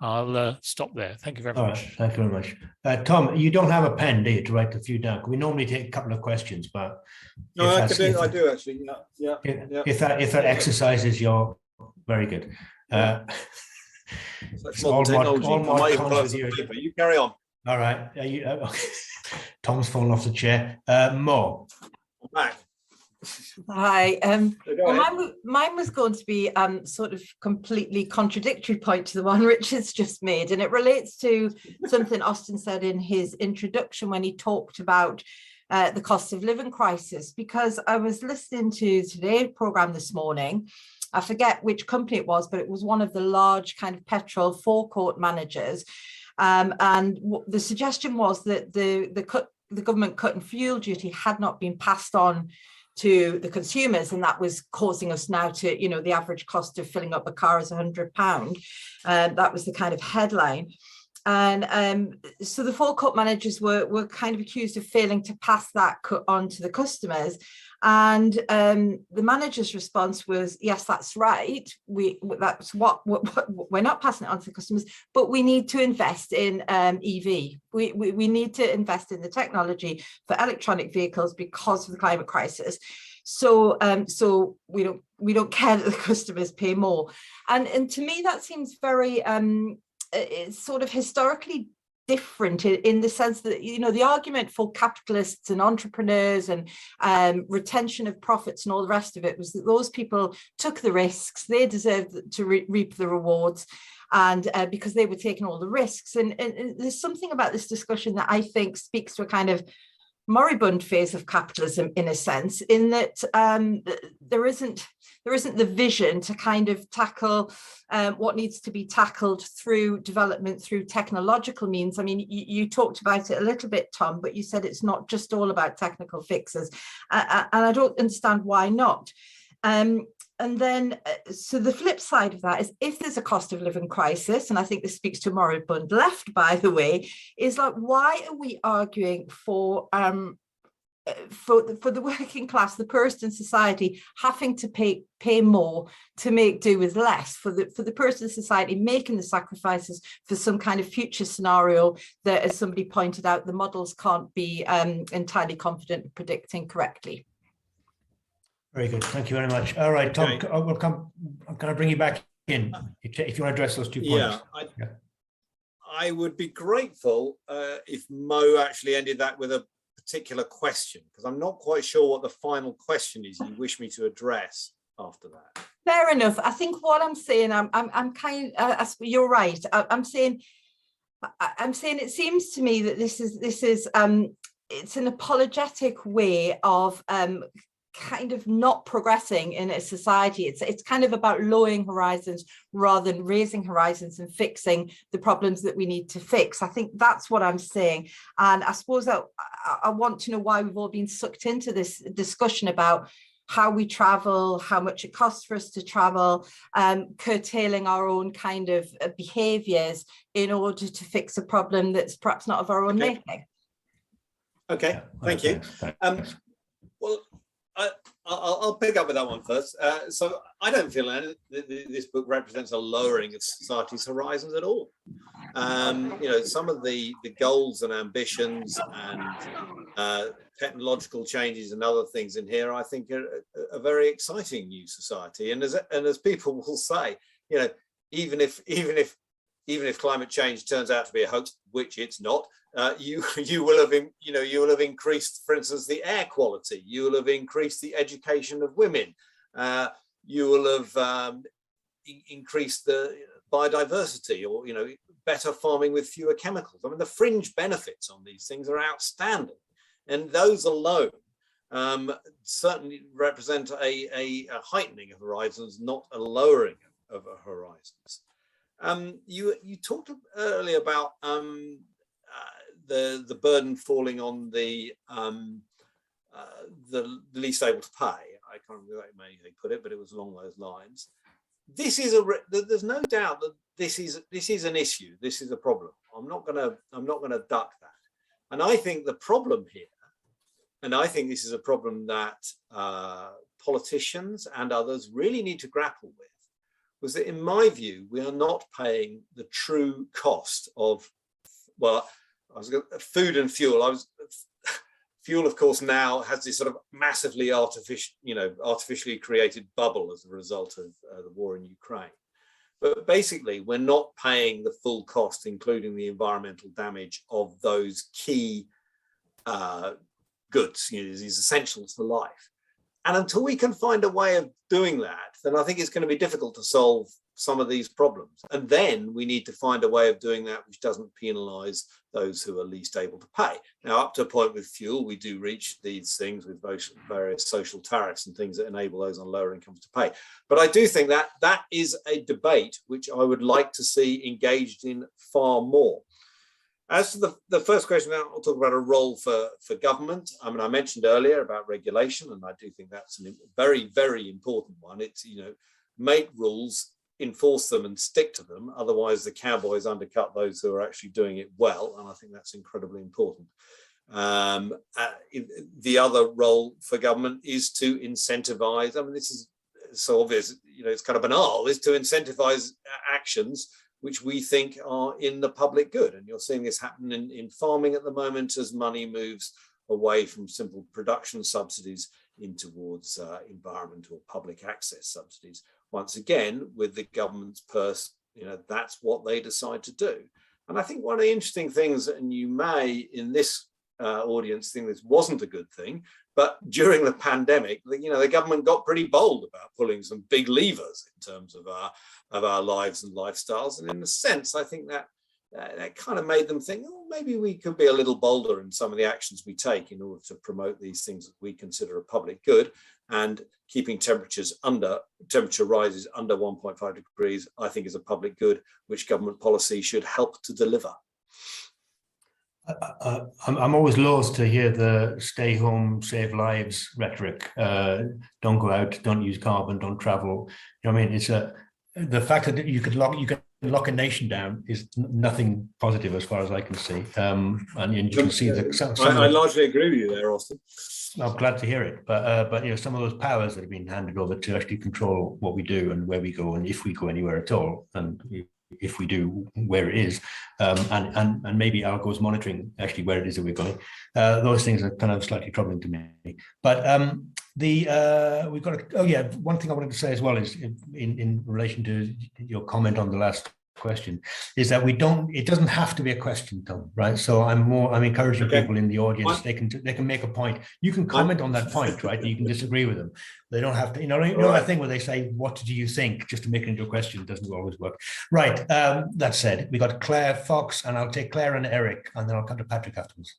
S5: I'll stop there. Thank you very
S1: All
S5: much.
S1: right, thank you very much. Tom, you don't have a pen, do you, to write a few down? We normally take a couple of questions, but
S2: No, I do actually. Yeah.
S1: If that exercises your, very good.
S2: Such modern technology. I might even pull out some paper. You carry on.
S1: All right. Tom's fallen off the chair. Mo.
S2: I'm back.
S4: Hi. Well, mine was going to be sort of completely contradictory point to the one Richard's just made, and it relates to something Austin said in his introduction when he talked about the cost of living crisis, because I was listening to today's program this morning. I forget which company it was, but it was one of the large kind of petrol forecourt managers. And the suggestion was that the government cut in fuel duty had not been passed on to the consumers, and that was causing us now to, the average cost of filling up a car is £100. That was the kind of headline. And so the forecourt managers were kind of accused of failing to pass that cut on to the customers. And the manager's response was, yes, that's right. That's what we're not passing it on to the customers, but we need to invest in EV. We need to invest in the technology for electronic vehicles because of the climate crisis. So we don't care that the customers pay more. And to me, that seems very it's sort of historically different in the sense that, the argument for capitalists and entrepreneurs and retention of profits and all the rest of it was that those people took the risks, they deserved to reap the rewards, and because they were taking all the risks. And there's something about this discussion that I think speaks to a kind of moribund phase of capitalism, in a sense, in that there isn't the vision to kind of tackle what needs to be tackled through development, through technological means. I mean, you talked about it a little bit, Tom, but you said it's not just all about technical fixes, and I don't understand why not. And then, so the flip side of that is, if there's a cost of living crisis, and I think this speaks to moribund left, by the way, is like, why are we arguing for the working class, the poorest in society, having to pay more to make do with less, for the person in society making the sacrifices for some kind of future scenario that, as somebody pointed out, the models can't be entirely confident in predicting correctly?
S1: Very good. Thank you very much. All right, Tom, okay. Can I bring you back in if you want to address those 2 points?
S2: I would be grateful if Mo actually ended that with a particular question, because I'm not quite sure what the final question is you wish me to address after that.
S4: Fair enough. I think what I'm saying, I'm kind of, you're right. I'm saying it seems to me that this is it's an apologetic way of kind of not progressing in a society. It's kind of about lowering horizons rather than raising horizons and fixing the problems that we need to fix. I think that's what I'm saying. And I suppose I want to know why we've all been sucked into this discussion about how we travel, how much it costs for us to travel, curtailing our own kind of behaviours in order to fix a problem that's perhaps not of our own making. Okay,
S2: thank you. Well, I'll pick up with that one first. So I don't feel this book represents a lowering of society's horizons at all. Some of the goals and ambitions and technological changes and other things in here, I think, are a very exciting new society. And as people will say, even if climate change turns out to be a hoax, which it's not, you will have increased, for instance, the air quality. You will have increased the education of women. You will have increased the biodiversity, or better farming with fewer chemicals. I mean, the fringe benefits on these things are outstanding, and those alone certainly represent a heightening of horizons, not a lowering of horizons. You talked earlier about the burden falling on the least able to pay. I can't remember how they put it, but it was along those lines. There's no doubt that this is an issue. This is a problem. I'm not gonna duck that. And I think the problem here, and I think this is a problem that politicians and others really need to grapple with, was that, in my view, we are not paying the true cost of, well, food and fuel. Fuel, of course, now has this sort of massively artificially created bubble as a result of the war in Ukraine. But basically, we're not paying the full cost, including the environmental damage of those key goods, these essentials for life. And until we can find a way of doing that, then I think it's going to be difficult to solve some of these problems. And then we need to find a way of doing that which doesn't penalise those who are least able to pay. Now, up to a point with fuel, we do reach these things with various social tariffs and things that enable those on lower incomes to pay. But I do think that that is a debate which I would like to see engaged in far more. As to the first question, I'll talk about a role for government. I mean, I mentioned earlier about regulation, and I do think that's a very, very important one. It's, make rules, enforce them and stick to them. Otherwise, the cowboys undercut those who are actually doing it well. And I think that's incredibly important. The other role for government is to incentivize. I mean, this is so obvious, it's kind of banal, is to incentivize actions which we think are in the public good. And you're seeing this happen in farming at the moment as money moves away from simple production subsidies in towards environmental public access subsidies. Once again, with the government's purse, that's what they decide to do. And I think one of the interesting things, and you may in this audience think this wasn't a good thing, but during the pandemic, the government got pretty bold about pulling some big levers in terms of our lives and lifestyles. And in a sense, I think that kind of made them think, oh, maybe we could be a little bolder in some of the actions we take in order to promote these things that we consider a public good. And keeping temperature rises under 1.5 degrees, I think, is a public good, which government policy should help to deliver.
S1: I'm always loath to hear the stay home, save lives rhetoric. Don't go out, don't use carbon, don't travel. It's the fact that you can lock a nation down is nothing positive as far as I can see. And you can see that
S2: I largely agree with you there, Austin.
S1: I'm glad to hear it, but some of those powers that have been handed over to actually control what we do and where we go, and if we go anywhere at all, and if we do, where it is, and maybe Argo's monitoring actually where it is that we're going. Those things are kind of slightly troubling to me. But we've got one thing I wanted to say as well is in relation to your comment on the last question, is that it doesn't have to be a question, Tom, right? So I'm encouraging people in the audience, they can make a point. You can comment on that point, right? You can disagree with them. They don't have to, that thing where they say, what do you think? Just to make it into a question doesn't always work. Right, that said, we got Claire Fox, and I'll take Claire and Eric, and then I'll come to Patrick afterwards.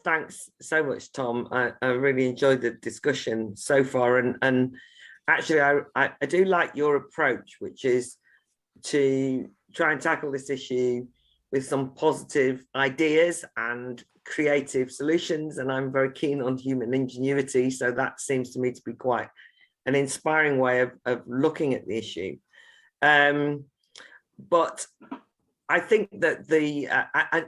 S6: Thanks so much, Tom. I really enjoyed the discussion so far, and actually I do like your approach, which is to try and tackle this issue with some positive ideas and creative solutions. And I'm very keen on human ingenuity. So that seems to me to be quite an inspiring way of looking at the issue. But I think that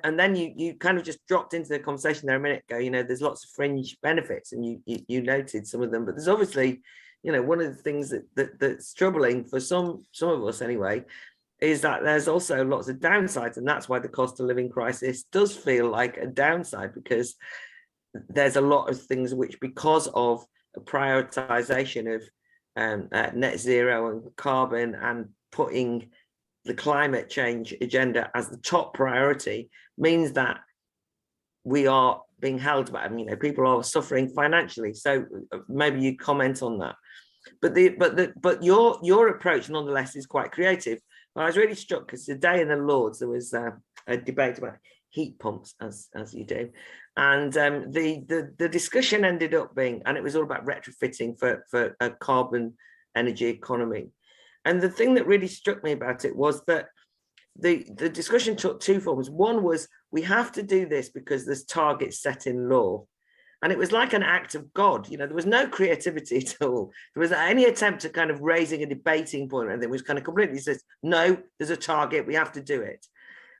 S6: and then you kind of just dropped into the conversation there a minute ago, there's lots of fringe benefits, and you noted some of them, but there's obviously, one of the things that's troubling for some of us anyway, is that there's also lots of downsides, and that's why the cost of living crisis does feel like a downside, because there's a lot of things which, because of a prioritization of net zero and carbon and putting the climate change agenda as the top priority, means that we are being held back. People are suffering financially. So maybe you comment on that. But your approach nonetheless is quite creative. I was really struck because today in the Lords there was a debate about heat pumps, as you do, and the discussion ended up being, and it was all about retrofitting for a carbon energy economy. And the thing that really struck me about it was that the discussion took two forms. One was, we have to do this because there's targets set in law. And it was like an act of God. There was no creativity at all. There was any attempt to kind of raising a debating point, and it was kind of completely says, no, there's a target, we have to do it.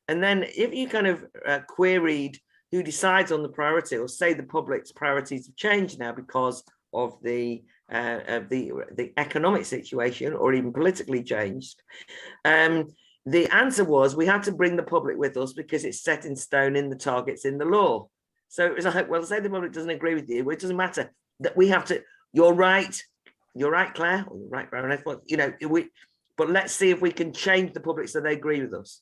S6: And then if you kind of queried who decides on the priority, or say the public's priorities have changed now because of the the economic situation or even politically changed, the answer was we had to bring the public with us because it's set in stone in the targets in the law. So it was like, well, say the public doesn't agree with you, well, it doesn't matter that we have to. You're right, Claire, or you're right, Baroness. But but let's see if we can change the public so they agree with us.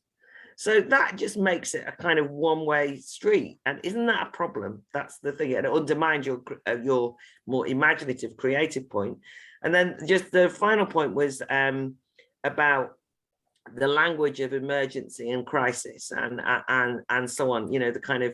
S6: So that just makes it a kind of one-way street, and isn't that a problem? That's the thing, and it undermines your more imaginative, creative point. And then just the final point was about the language of emergency and crisis and so on. You know, the kind of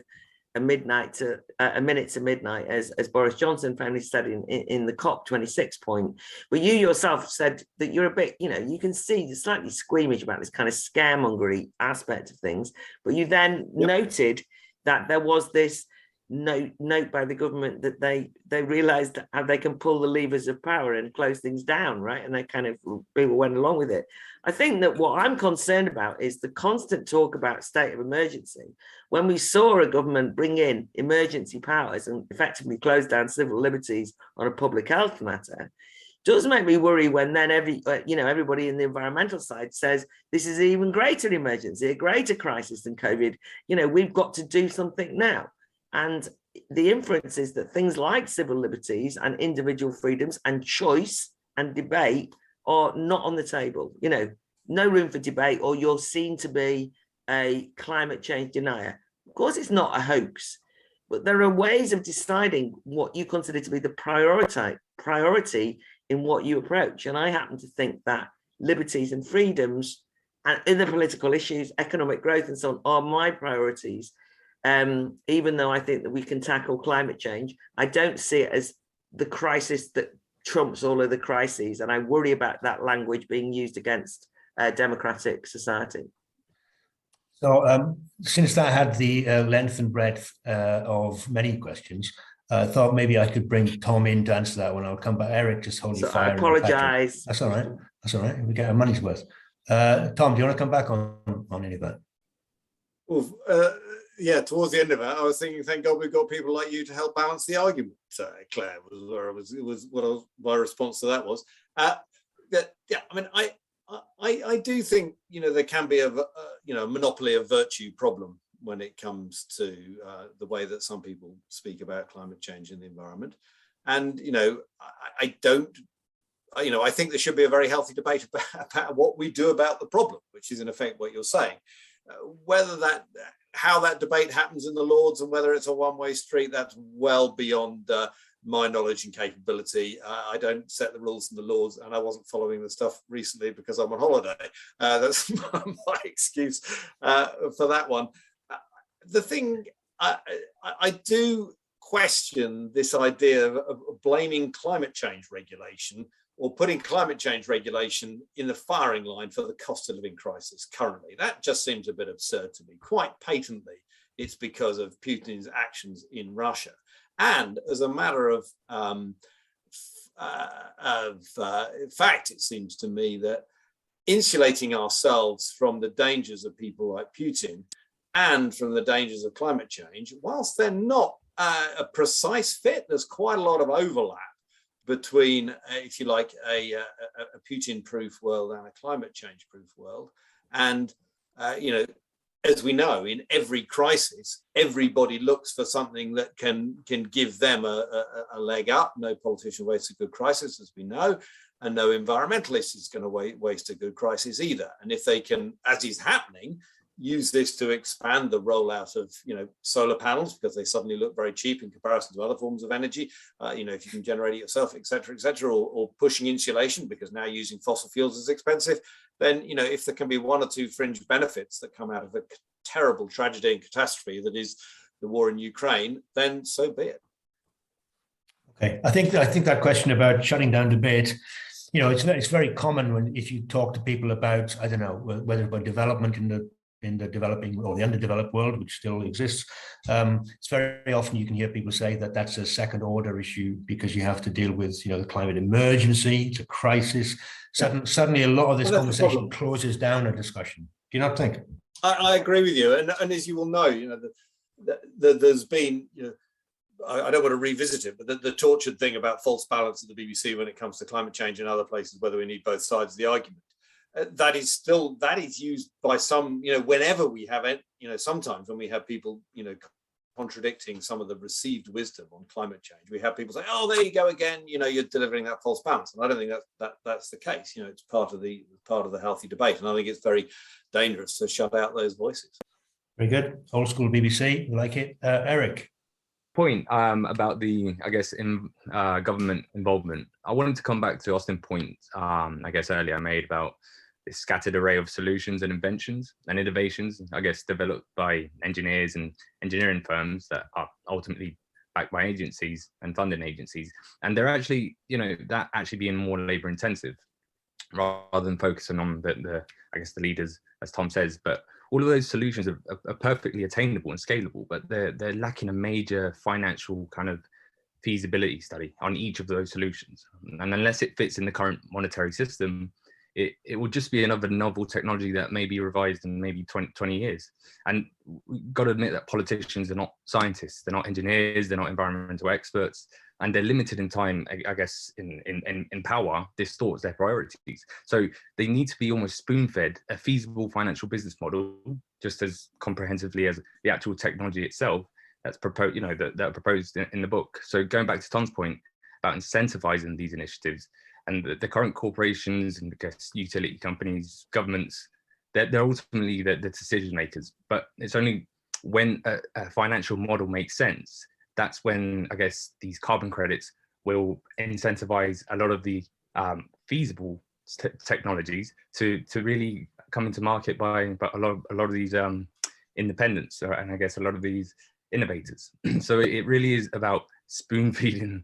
S6: a minute to midnight, as Boris Johnson famously said in the COP26 point. But you yourself said that you're a bit, you know, you can see you're slightly squeamish about this kind of scaremongery aspect of things. But you then noted that there was this note by the government that they realized how they can pull the levers of power and close things down, right? And they kind of, people went along with it. I think that what I'm concerned about is the constant talk about state of emergency. When we saw a government bring in emergency powers and effectively close down civil liberties on a public health matter, does make me worry when then everybody in the environmental side says this is an even greater emergency, a greater crisis than COVID. You know, we've got to do something now. And the inference is that things like civil liberties and individual freedoms and choice and debate are not on the table. You know, no room for debate, or you're seen to be a climate change denier. Of course, it's not a hoax, but there are ways of deciding what you consider to be the priority in what you approach. And I happen to think that liberties and freedoms and other political issues, economic growth and so on, are my priorities. Even though I think that we can tackle climate change, I don't see it as the crisis that trumps all of the crises. And I worry about that language being used against democratic society.
S1: So since that had the length and breadth of many questions, I thought maybe I could bring Tom in to answer that one. I'll come back. Eric, just hold your fire.
S6: I apologize.
S1: That's all right. That's all right. We get our money's worth. Tom, do you want to come back on any of that?
S2: Well, yeah, towards the end of it, I was thinking, thank God we've got people like you to help balance the argument. Claire was where I was what my response to that was. I mean, I do think, you know, there can be a monopoly of virtue problem when it comes to the way that some people speak about climate change and the environment. And, you know, I think there should be a very healthy debate about what we do about the problem, which is in effect what you're saying. How that debate happens in the Lords and whether it's a one-way street, that's well beyond my knowledge and capability. I don't set the rules in the Lords, and I wasn't following the stuff recently because I'm on holiday. That's my excuse for that one. The thing, I do question this idea of blaming climate change regulation or putting climate change regulation in the firing line for the cost of living crisis currently. That just seems a bit absurd to me. Quite patently, it's because of Putin's actions in Russia. And as a matter of fact, it seems to me that insulating ourselves from the dangers of people like Putin and from the dangers of climate change, whilst they're not a precise fit, there's quite a lot of overlap between, if you like, a Putin-proof world and a climate change-proof world. And, you know, as we know, in every crisis, everybody looks for something that can give them a leg up. No politician wastes a good crisis, as we know, and no environmentalist is going to waste a good crisis either. And if they can, as is happening, use this to expand the rollout of, you know, solar panels because they suddenly look very cheap in comparison to other forms of energy. You know, if you can generate it yourself, et cetera, or pushing insulation because now using fossil fuels is expensive, then, you know, if there can be one or two fringe benefits that come out of a terrible tragedy and catastrophe that is the war in Ukraine, then so be it.
S1: Okay, I think that question about shutting down debate, you know, it's very common if you talk to people about, I don't know, whether about development in the developing or the underdeveloped world, which still exists. It's very often you can hear people say that that's a second order issue because you have to deal with, you know, the climate emergency, it's a crisis. Suddenly a lot of this conversation closes down a discussion. Do you not think?
S2: I agree with you. And as you will know, you know, there's been, you know, I don't want to revisit it, but the tortured thing about false balance at the BBC when it comes to climate change and other places, whether we need both sides of the argument, that is used by some, whenever we have it, sometimes when we have people, contradicting some of the received wisdom on climate change, we have people say, oh, there you go again, you're delivering that false balance. And I don't think that's the case. It's part of the healthy debate. And I think it's very dangerous to shut out those voices.
S1: Very good. Old school BBC, like it. Eric.
S7: Point about the, I guess, in government involvement. I wanted to come back to Austin's point, I guess, earlier I made about this scattered array of solutions and inventions and innovations, I guess, developed by engineers and engineering firms that are ultimately backed by agencies and funding agencies. And they're actually, that actually being more labor intensive rather than focusing on the I guess, the leaders, as Tom says. But all of those solutions are perfectly attainable and scalable, but they're lacking a major financial kind of feasibility study on each of those solutions. And unless it fits in the current monetary system, it will just be another novel technology that may be revised in maybe 20 years. And we've got to admit that politicians are not scientists, they're not engineers, they're not environmental experts, and they're limited in time, I guess, in power, distorts their priorities. So they need to be almost spoon-fed a feasible financial business model, just as comprehensively as the actual technology itself that's proposed, that are proposed in the book. So going back to Tom's point about incentivizing these initiatives, and the current corporations and, I guess, utility companies, governments, they're ultimately the decision makers. But it's only when a financial model makes sense, that's when, I guess, these carbon credits will incentivize a lot of the feasible technologies to really come into market by a lot of these independents, and I guess a lot of these innovators. So it really is about spoon feeding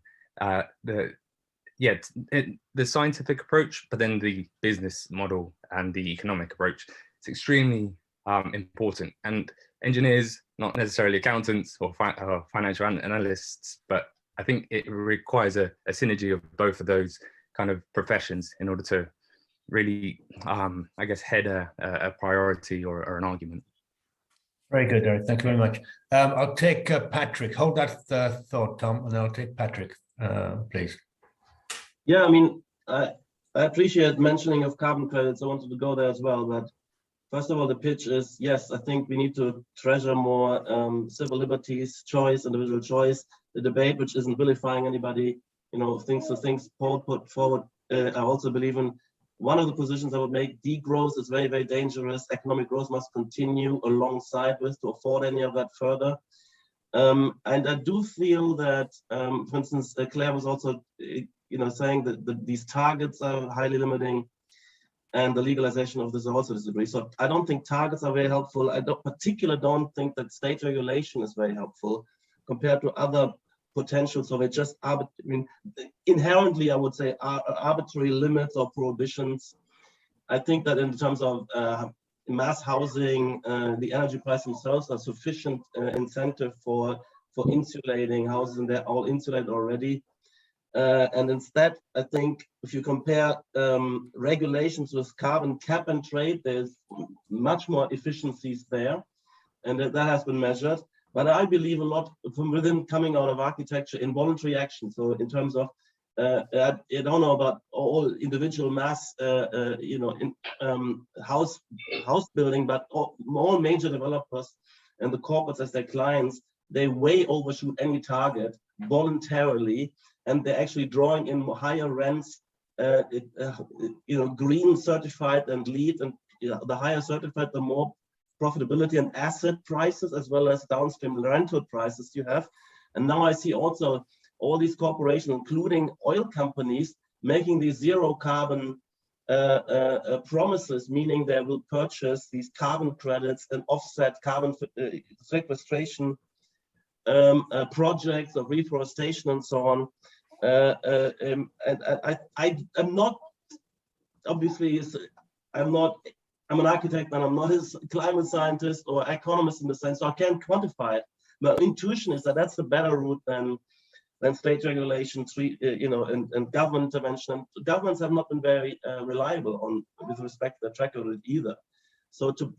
S7: the scientific approach, but then the business model and the economic approach. It's extremely important. And engineers, not necessarily accountants or financial analysts, but I think it requires a synergy of both of those kind of professions in order to really, I guess, head a priority or an argument.
S1: Very good, Eric. Thank you very much. I'll take Patrick. Hold that thought, Tom, and I'll take Patrick, please.
S8: Yeah, I mean, I appreciate mentioning of carbon credits. I wanted to go there as well. But first of all, the pitch is, yes, I think we need to treasure more civil liberties, choice, individual choice. The debate, which isn't vilifying anybody, things Paul put forward, I also believe in. One of the positions I would make, degrowth is very, very dangerous. Economic growth must continue alongside with to afford any of that further. And I do feel that, for instance, Claire was also saying that these targets are highly limiting, and the legalization of this also disagrees. So I don't think targets are very helpful. I particularly don't think that state regulation is very helpful compared to other potentials of it. Just inherently, I would say, arbitrary limits or prohibitions. I think that in terms of mass housing, the energy prices themselves are sufficient incentive for insulating houses, and they're all insulated already. And instead, I think if you compare regulations with carbon cap and trade, there's much more efficiencies there, and that has been measured. But I believe a lot from within coming out of architecture in voluntary action. So in terms of, I don't know about all individual mass, house building, but all major developers and the corporates as their clients, they way overshoot any target voluntarily, and they're actually drawing in higher rents, green certified and LEED, and the higher certified, the more profitability and asset prices, as well as downstream rental prices you have. And now I see also all these corporations, including oil companies, making these zero carbon promises, meaning they will purchase these carbon credits and offset carbon sequestration projects of reforestation and so on. And I'm not, obviously, I'm an architect and I'm not his climate scientist or economist in the sense, so I can't quantify it. My intuition is that that's the better route than state regulation, and government intervention. And governments have not been very reliable with respect to the track record either. So to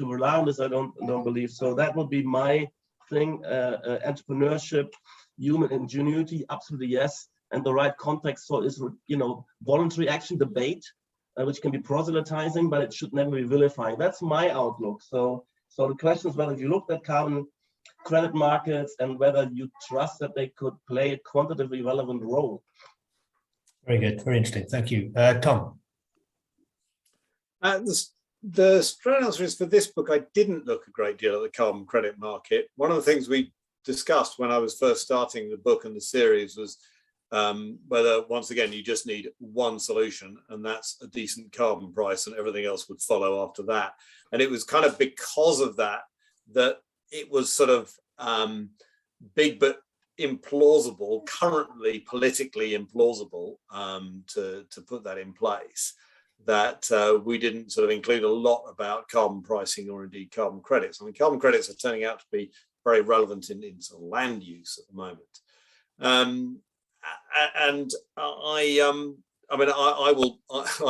S8: rely on this, I don't believe. So that would be my thing, entrepreneurship, human ingenuity, absolutely yes. And the right context for is, voluntary action debate, which can be proselytizing, but it should never be vilifying. That's my outlook. So the question is whether if you looked at carbon credit markets and whether you trust that they could play a quantitatively relevant role.
S1: Very good, very interesting. Thank you. Tom.
S2: The straight answer is, for this book, I didn't look a great deal at the carbon credit market. One of the things we discussed when I was first starting the book and the series was whether, once again, you just need one solution, and that's a decent carbon price, and everything else would follow after that. And it was kind of because of that it was sort of big but implausible, currently politically implausible, to put that in place, that we didn't sort of include a lot about carbon pricing or indeed carbon credits. I mean, carbon credits are turning out to be very relevant in sort of land use at the moment. And I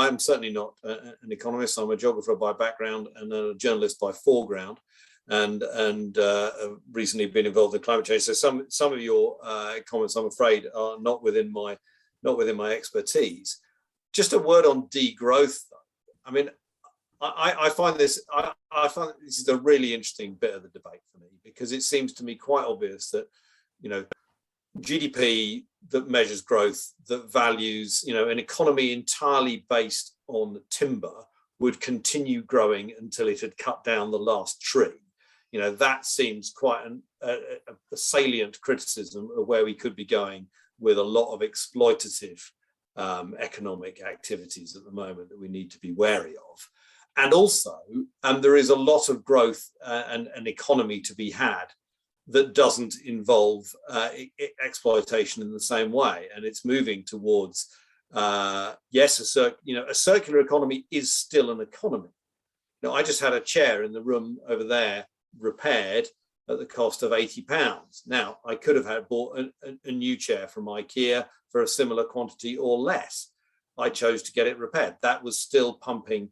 S2: am certainly not an economist. I'm a geographer by background and a journalist by foreground, and recently been involved in climate change. So some of your comments, I'm afraid, are not within my expertise. Just a word on degrowth. I mean, I find this is a really interesting bit of the debate for me, because it seems to me quite obvious that, GDP that measures growth, that values, an economy entirely based on timber would continue growing until it had cut down the last tree. That seems quite a salient criticism of where we could be going with a lot of exploitative economic activities at the moment that we need to be wary of. And also, there is a lot of growth and an economy to be had that doesn't involve exploitation in the same way, and it's moving towards yes, a circular economy is still an economy. Now, I just had a chair in the room over there repaired at the cost of £80. Now, I could have bought a new chair from IKEA for a similar quantity or less. I chose to get it repaired. That was still pumping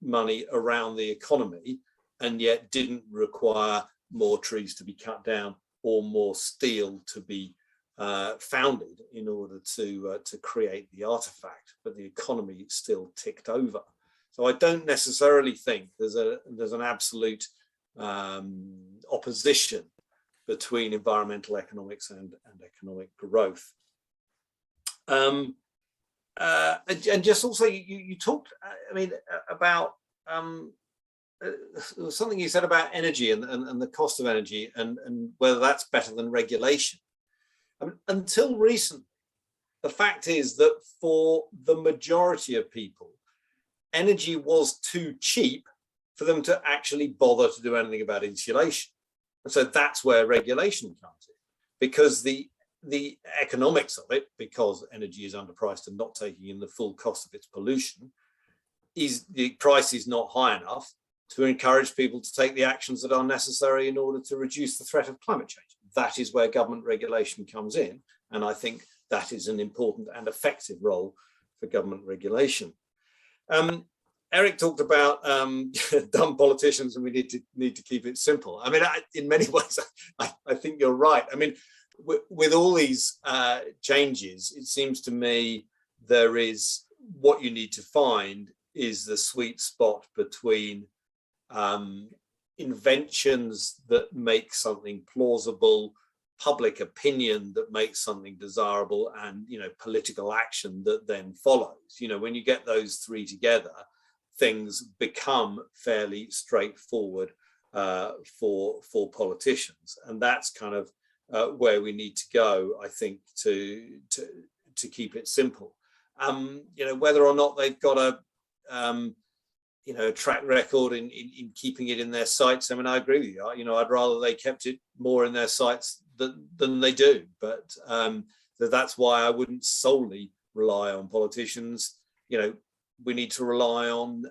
S2: money around the economy, and yet didn't require more trees to be cut down or more steel to be founded in order to create the artifact, but the economy still ticked over. So I don't necessarily think there's an absolute opposition between environmental economics and economic growth. And just also, you talked, about something you said about energy and the cost of energy and whether that's better than regulation. Until recently, the fact is that for the majority of people, energy was too cheap for them to actually bother to do anything about insulation. And so that's where regulation comes in, because the economics of it, because energy is underpriced and not taking in the full cost of its pollution, is the price is not high enough to encourage people to take the actions that are necessary in order to reduce the threat of climate change. That is where government regulation comes in. And I think that is an important and effective role for government regulation. Eric talked about dumb politicians, and we need to keep it simple. In many ways, I think you're right. With all these changes, it seems to me there is, what you need to find is the sweet spot between inventions that make something plausible, public opinion that makes something desirable, and political action that then follows. When you get those three together, things become fairly straightforward for politicians, and that's kind of where we need to go, I think, to keep it simple. Whether or not they've got a track record in keeping it in their sights. I agree with you. I'd rather they kept it more in their sights than they do. But so that's why I wouldn't solely rely on politicians. We need to rely on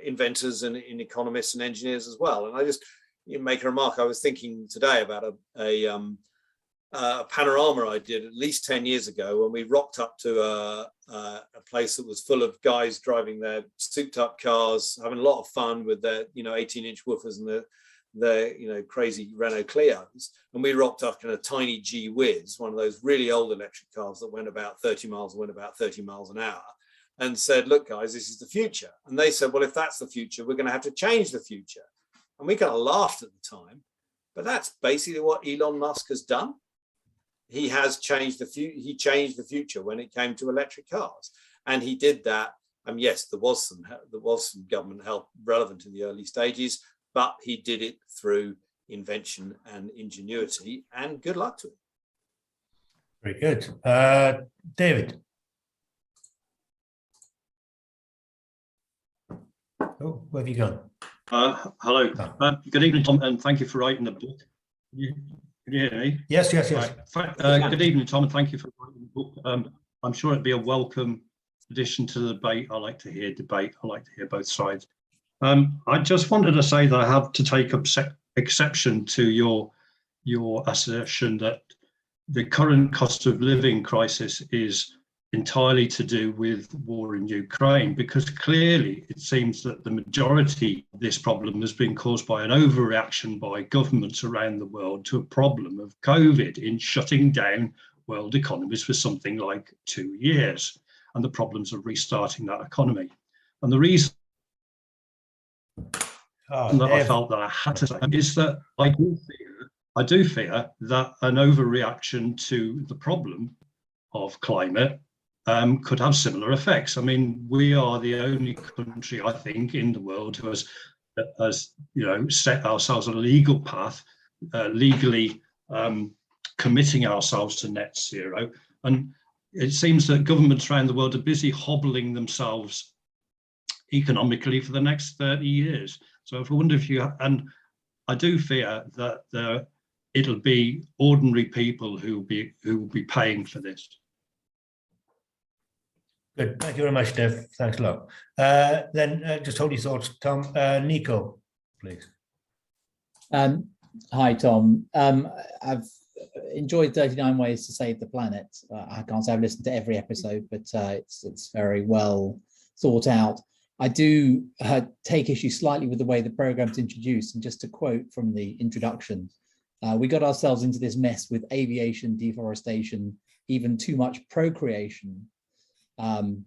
S2: inventors and economists and engineers as well. And I just make a remark. I was thinking today about a panorama I did at least 10 years ago when we rocked up to a place that was full of guys driving their souped up cars, having a lot of fun with their 18-inch woofers and the crazy Renault Clios, and we rocked up in a tiny G Whiz, one of those really old electric cars that went about 30 miles, went about 30 miles an hour, and said, look, guys, this is the future. And they said, well, if that's the future, we're going to have to change the future. And we kind of laughed at the time, but that's basically what Elon Musk has done. He has changed he changed the future when it came to electric cars, and he did that. Yes, there was some government help relevant in the early stages, but he did it through invention and ingenuity, and good luck to him.
S1: Very good. David. Oh, where have you gone?
S9: Hello. Good evening, Tom, and thank you for writing the book. Can you hear me?
S1: Yes.
S9: Right. Good evening, Tom, and thank you for writing the book. I'm sure it'd be a welcome addition to the debate. I like to hear debate. I like to hear both sides. I just wanted to say that I have to take exception to your assertion that the current cost of living crisis is entirely to do with war in Ukraine, because clearly it seems that the majority of this problem has been caused by an overreaction by governments around the world to a problem of COVID in shutting down world economies for something like 2 years, and the problems of restarting that economy. And the reason that I felt that I had to say is that I do fear that an overreaction to the problem of climate could have similar effects. I mean, we are the only country, I think, in the world who has set ourselves on a legal path, legally committing ourselves to net zero. And it seems that governments around the world are busy hobbling themselves economically for the next 30 years. So if I wonder if and I do fear that it'll be ordinary people who will be paying for this.
S1: Good. Thank you very much, Dave. Thanks a lot. Then just hold your thoughts, Tom. Nico, please.
S10: Hi, Tom. I've enjoyed 39 Ways to Save the Planet. I can't say I've listened to every episode, but it's very well thought out. I do take issue slightly with the way the program's introduced, and just to quote from the introduction, we got ourselves into this mess with aviation, deforestation, even too much procreation, and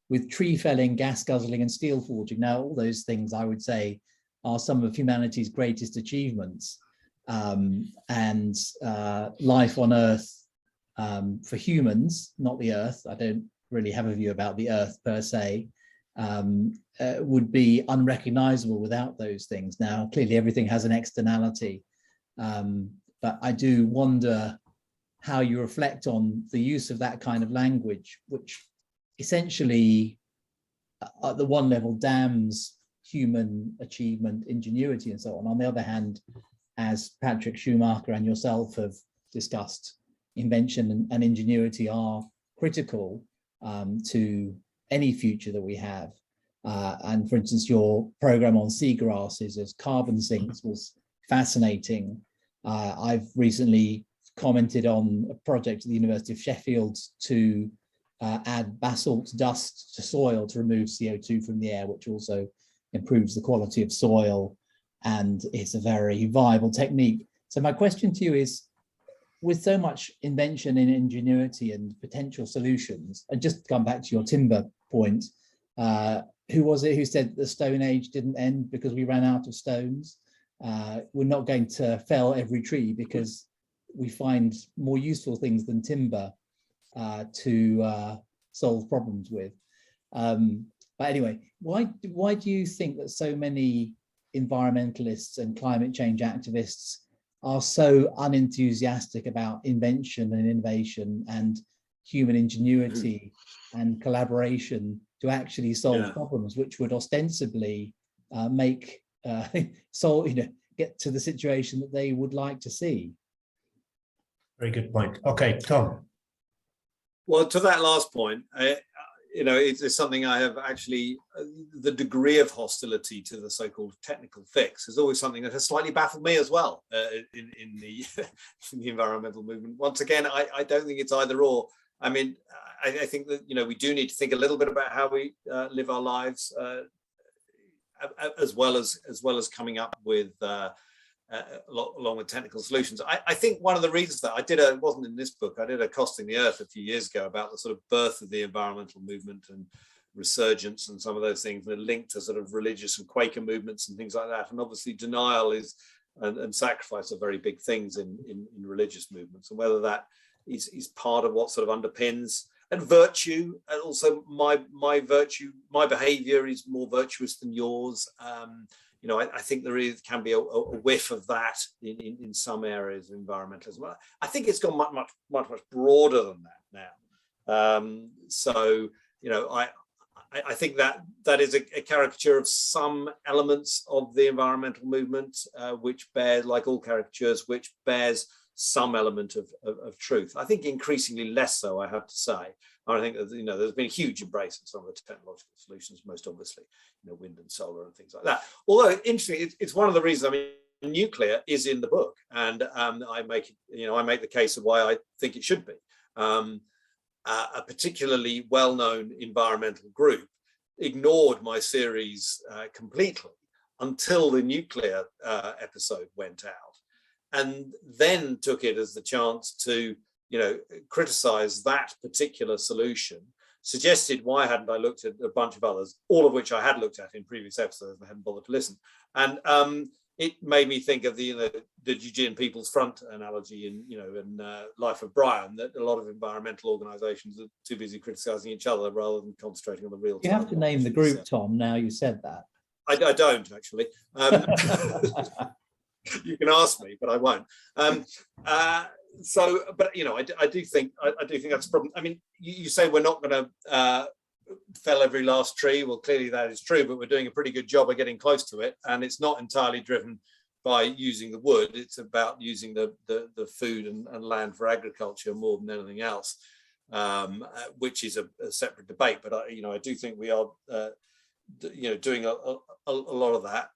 S10: with tree felling, gas guzzling, and steel forging. Now, all those things I would say are some of humanity's greatest achievements, and life on Earth for humans, not the Earth. I don't really have a view about the Earth per se, would be unrecognizable without those things. Now, clearly everything has an externality, but I do wonder how you reflect on the use of that kind of language, which essentially at the one level damns human achievement, ingenuity, and so on. On the other hand, as Patrick Schumacher and yourself have discussed, invention and ingenuity are critical to any future that we have. And for instance, your program on seagrasses as carbon sinks was fascinating. I've recently commented on a project at the University of Sheffield to add basalt dust to soil to remove CO2 from the air, which also improves the quality of soil, and it's a very viable technique. So my question to you is, with so much invention and ingenuity and potential solutions, and just to come back to your timber point, who was it who said the Stone Age didn't end because we ran out of stones? We're not going to fell every tree because we find more useful things than timber to solve problems with. But anyway, why do you think that so many environmentalists and climate change activists are so unenthusiastic about invention and innovation and human ingenuity and collaboration to actually solve problems, which would ostensibly make get to the situation that they would like to see?
S1: Very good point. Okay, Tom.
S2: Well, to that last point, it's something I have actually, the degree of hostility to the so-called technical fix is always something that has slightly baffled me as well in the environmental movement. Once again, I don't think it's either or. I mean, I think that, we do need to think a little bit about how we live our lives as well as coming up with along with technical solutions. I think one of the reasons that it wasn't in this book, I did a Costing the Earth a few years ago about the sort of birth of the environmental movement and resurgence and some of those things, and linked to sort of religious and Quaker movements and things like that. And obviously denial and sacrifice are very big things in religious movements, and whether that is part of what sort of underpins, and virtue, and also my virtue, my behavior is more virtuous than yours. I think there can be a whiff of that in some areas of environmentalism. I think it's gone much broader than that now. I think that is a caricature of some elements of the environmental movement, which bears, like all caricatures, which bears some element of truth. I think increasingly less so, I have to say. I think that, there's been a huge embrace of some of the technological solutions, most obviously, wind and solar and things like that. Although interesting, it's one of the reasons. Nuclear is in the book, and I make the case of why I think it should be. A particularly well-known environmental group ignored my series completely until the nuclear episode went out, and then took it as the chance to criticize that particular solution, suggested why hadn't I looked at a bunch of others, all of which I had looked at in previous episodes and I hadn't bothered to listen. And it made me think of the Eugene People's Front analogy in Life of Brian, that a lot of environmental organizations are too busy criticizing each other rather than concentrating on the real.
S10: You have to name the group, Tom, now you said that.
S2: I don't actually. You can ask me, but I won't. I do think that's a problem. You say we're not going to fell every last tree. Well, clearly that is true, but we're doing a pretty good job of getting close to it, and it's not entirely driven by using the wood. It's about using the food and land for agriculture more than anything else, which is a separate debate. But I do think we are doing a lot of that.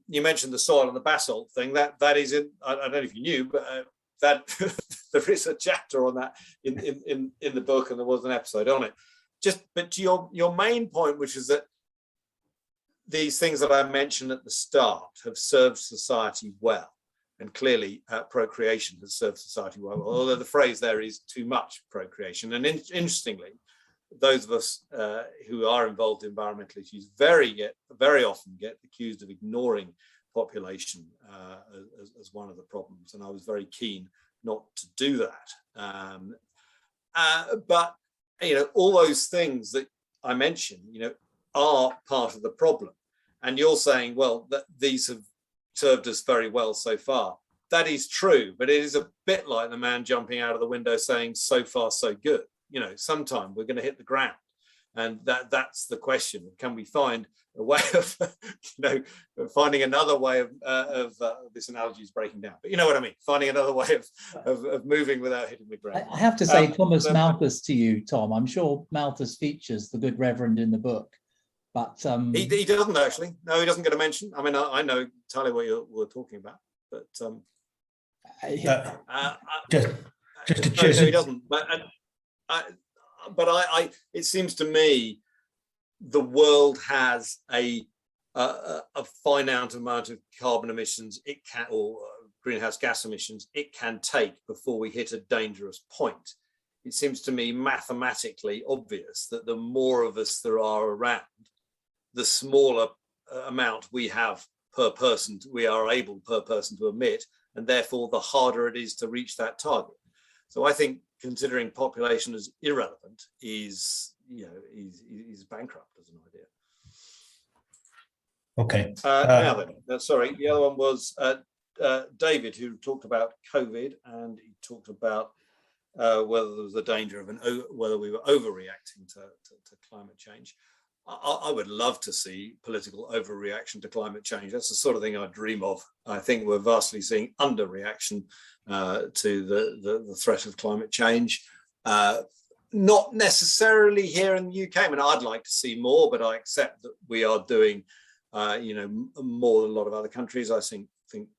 S2: You mentioned the soil and the basalt thing. That is in, I don't know if you knew, but that there is a chapter on that in the book, and there was an episode on it. But to your main point, which is that these things that I mentioned at the start have served society well, and clearly procreation has served society well, although the phrase there is too much procreation. And interestingly, those of us who are involved in environmental issues very often get accused of ignoring population as one of the problems, and I was very keen not to do that. But all those things that I mentioned, are part of the problem. And you're saying, well, that these have served us very well so far. That is true, but it is a bit like the man jumping out of the window saying, so far, so good. Sometime we're going to hit the ground. And that's the question. Can we find a way of, finding another way of this analogy is breaking down, but you know what I mean? Finding another way of moving without hitting the ground.
S10: I have to say, Thomas Malthus to you, Tom. I'm sure Malthus features the good Reverend in the book, but
S2: he doesn't actually. No, he doesn't get a mention. I know entirely what we're talking about, but
S1: just
S2: he doesn't. But it seems to me the world has a finite amount of carbon emissions or greenhouse gas emissions it can take before we hit a dangerous point. It seems to me mathematically obvious that the more of us there are around, the smaller amount we have per person, we are able per person to emit, and therefore the harder it is to reach that target. So I think considering population as irrelevant is bankrupt as an idea.
S1: Okay.
S2: Now then, sorry, the other one was David, who talked about COVID, and he talked about whether there was a danger of whether we were overreacting to climate change. I would love to see political overreaction to climate change. That's the sort of thing I dream of. I think we're vastly seeing underreaction to the threat of climate change. Not necessarily here in the UK. I'd like to see more, but I accept that we are doing, more than a lot of other countries. I think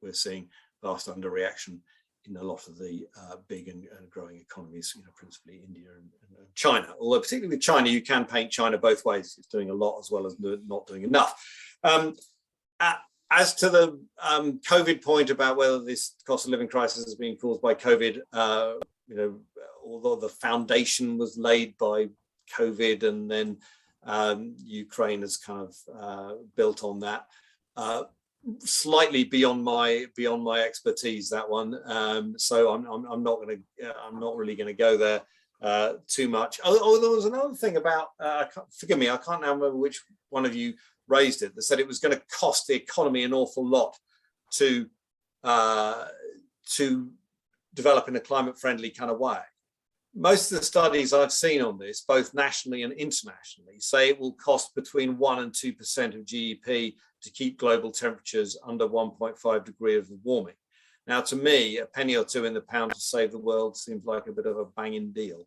S2: we're seeing vast underreaction in a lot of the big and growing economies, principally India and China. Although particularly with China, you can paint China both ways. It's doing a lot as well as not doing enough. As to the COVID point about whether this cost of living crisis has been caused by COVID, although the foundation was laid by COVID, and then Ukraine has kind of built on that. Slightly beyond my expertise, that one. So I'm not really going to go there too much. Oh, there was another thing about. Forgive me, I can't now remember which one of you raised it. That said it was going to cost the economy an awful lot to develop in a climate-friendly kind of way. Most of the studies I've seen on this, both nationally and internationally, say it will cost between 1% and 2% of GDP to keep global temperatures under 1.5 degrees of warming. Now, to me, a penny or two in the pound to save the world seems like a bit of a banging deal.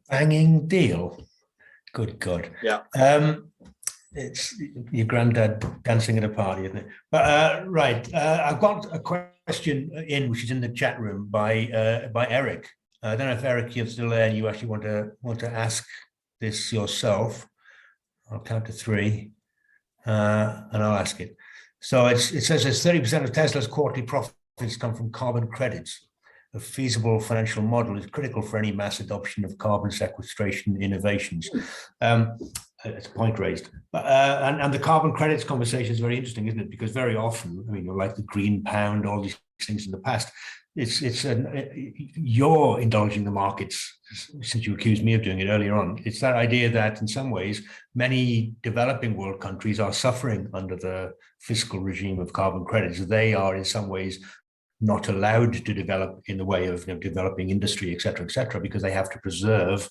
S1: Banging deal. Good God.
S2: Yeah.
S1: It's your granddad dancing at a party, isn't it? But right, I've got a question in, which is in the chat room by Eric. I don't know if Eric, you're still there and you actually want to ask this yourself. I'll count to three, and I'll ask it. So it says 30% of Tesla's quarterly profits come from carbon credits. A feasible financial model is critical for any mass adoption of carbon sequestration innovations. It's a point raised. And the carbon credits conversation is very interesting, isn't it? Because very often, I mean, like the green pound, all these things in the past, you're indulging the markets, since you accused me of doing it earlier on. It's that idea that in some ways, many developing world countries are suffering under the fiscal regime of carbon credits. They are in some ways not allowed to develop in the way of developing industry, et cetera, because they have to preserve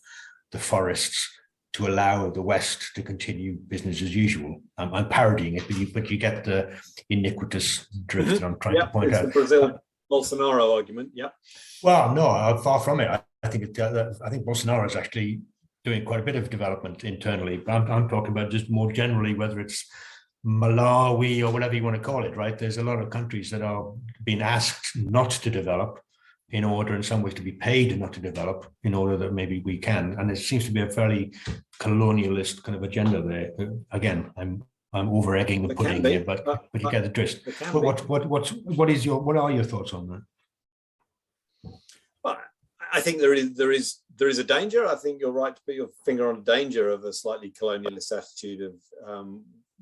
S1: the forests to allow the West to continue business as usual. I'm parodying it, but you get the iniquitous drift that I'm trying to point out.
S2: The Brazil Bolsonaro argument, yeah.
S1: Well, no, far from it. I think Bolsonaro is actually doing quite a bit of development internally. But I'm talking about just more generally, whether it's Malawi or whatever you want to call it, right? There's a lot of countries that are being asked not to develop in order, in some ways, to be paid not to develop in order that maybe we can. And there seems to be a fairly colonialist kind of agenda there. Again, I'm over-egging the pudding here, but you get the gist. What are your thoughts on that?
S2: Well, I think there is a danger. I think you're right to put your finger on a danger of a slightly colonialist attitude of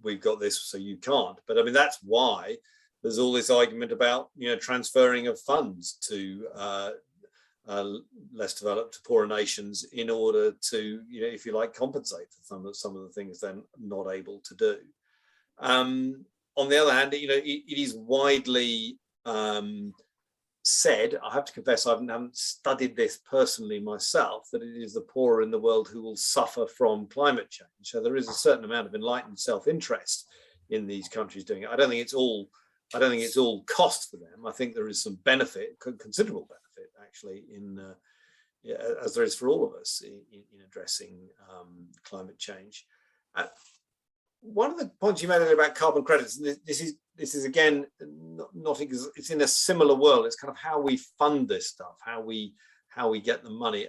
S2: we've got this, so you can't. But I mean, that's why there's all this argument about transferring of funds to less developed, to poorer nations, in order to if you like, compensate for some of the things they're not able to do. On the other hand, it is widely said, I have to confess I haven't studied this personally myself, that it is the poor in the world who will suffer from climate change. So there is a certain amount of enlightened self-interest in these countries doing it. I don't think it's all cost for them. I think there is some benefit, considerable benefit actually, as there is for all of us in addressing climate change. One of the points you made earlier about carbon credits, and this is again it's in a similar world. It's kind of how we fund this stuff, how we get the money.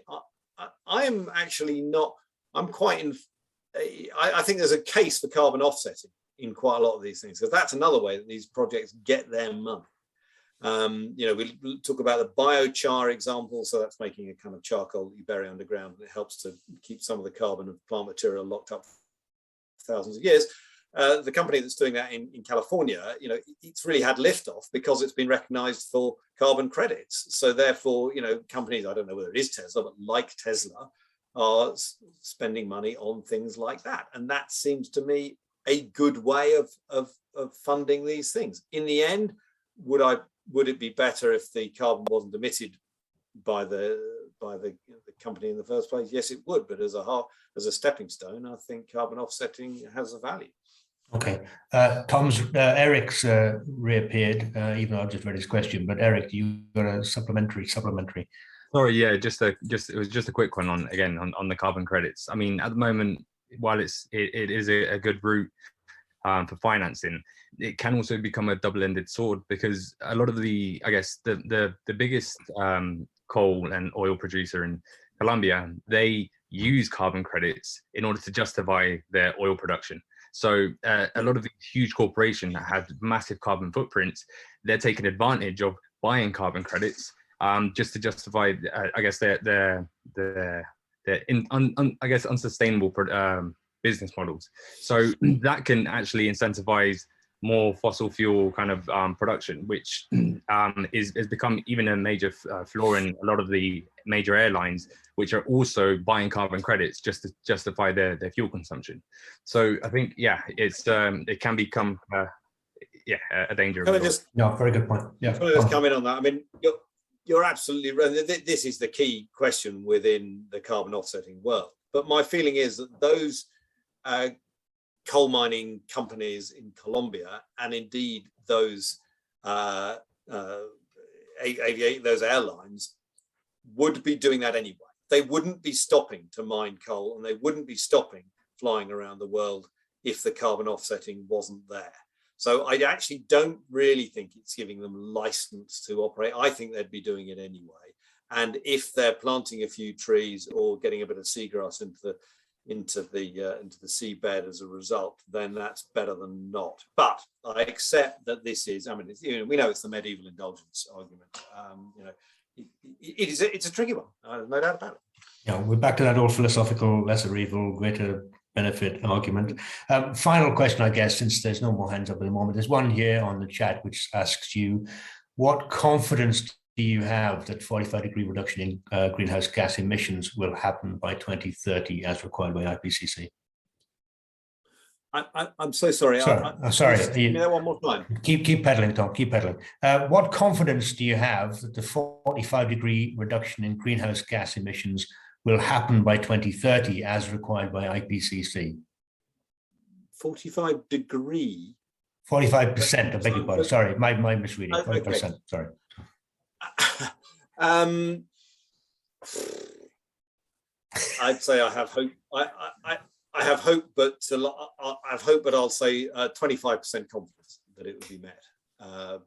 S2: I am actually not. I'm quite in. I think there's a case for carbon offsetting in quite a lot of these things, because that's another way that these projects get their money. We talk about the biochar example, so that's making a kind of charcoal that you bury underground, and it helps to keep some of the carbon of plant material locked up for thousands of years. The company that's doing that in California, it's really had liftoff because it's been recognized for carbon credits. So therefore, companies, I don't know whether it is Tesla, but like Tesla, are spending money on things like that. And that seems to me a good way of funding these things. In the end, would it be better if the carbon wasn't emitted by the company in the first place? Yes, it would. But as a stepping stone, I think carbon offsetting has a value.
S1: Okay, Eric's reappeared, even though I've just read his question. But Eric, you got a supplementary.
S7: Sorry, yeah, it was just a quick one on the carbon credits. I mean, at the moment, while it is a good route for financing, it can also become a double-ended sword, because a lot of the biggest coal and oil producer in Colombia, they use carbon credits in order to justify their oil production. So a lot of these huge corporations that have massive carbon footprints, they're taking advantage of buying carbon credits just to justify, I guess, their unsustainable business models. So that can actually incentivize more fossil fuel kind of production, which has become even a major flaw in a lot of the major airlines, which are also buying carbon credits just to justify their fuel consumption. So I think, yeah, it can become a danger.
S1: Very good point. Yeah,
S2: can I just come in on that? I mean, you're absolutely right. This is the key question within the carbon offsetting world. But my feeling is that those coal mining companies in Colombia, and indeed those those airlines, would be doing that anyway. They wouldn't be stopping to mine coal, and they wouldn't be stopping flying around the world if the carbon offsetting wasn't there. So I actually don't really think it's giving them license to operate. I think they'd be doing it anyway. And if they're planting a few trees or getting a bit of seagrass into the seabed as a result, then that's better than not. But I accept that this is, I mean, we know it's the medieval indulgence argument. It's a tricky one, no doubt about it.
S1: Yeah, we're back to that old philosophical lesser evil, greater benefit argument. Final question, I guess, since there's no more hands up at the moment. There's one here on the chat which asks you, what confidence do you have that 45-degree reduction in greenhouse gas emissions will happen by 2030 as required by Ipcc?
S2: I'm so sorry.
S1: Sorry.
S2: Give me that one more time.
S1: Keep pedaling, Tom. Keep pedaling. What confidence do you have that the 45-degree reduction in greenhouse gas emissions will happen by 2030 as required by Ipcc?
S2: 45-degree?
S1: 45%, I beg your pardon. Sorry, my misreading. 40%. Okay. Sorry.
S2: I'd say I have hope. I have hope, but I'll say 25% confidence that it will be met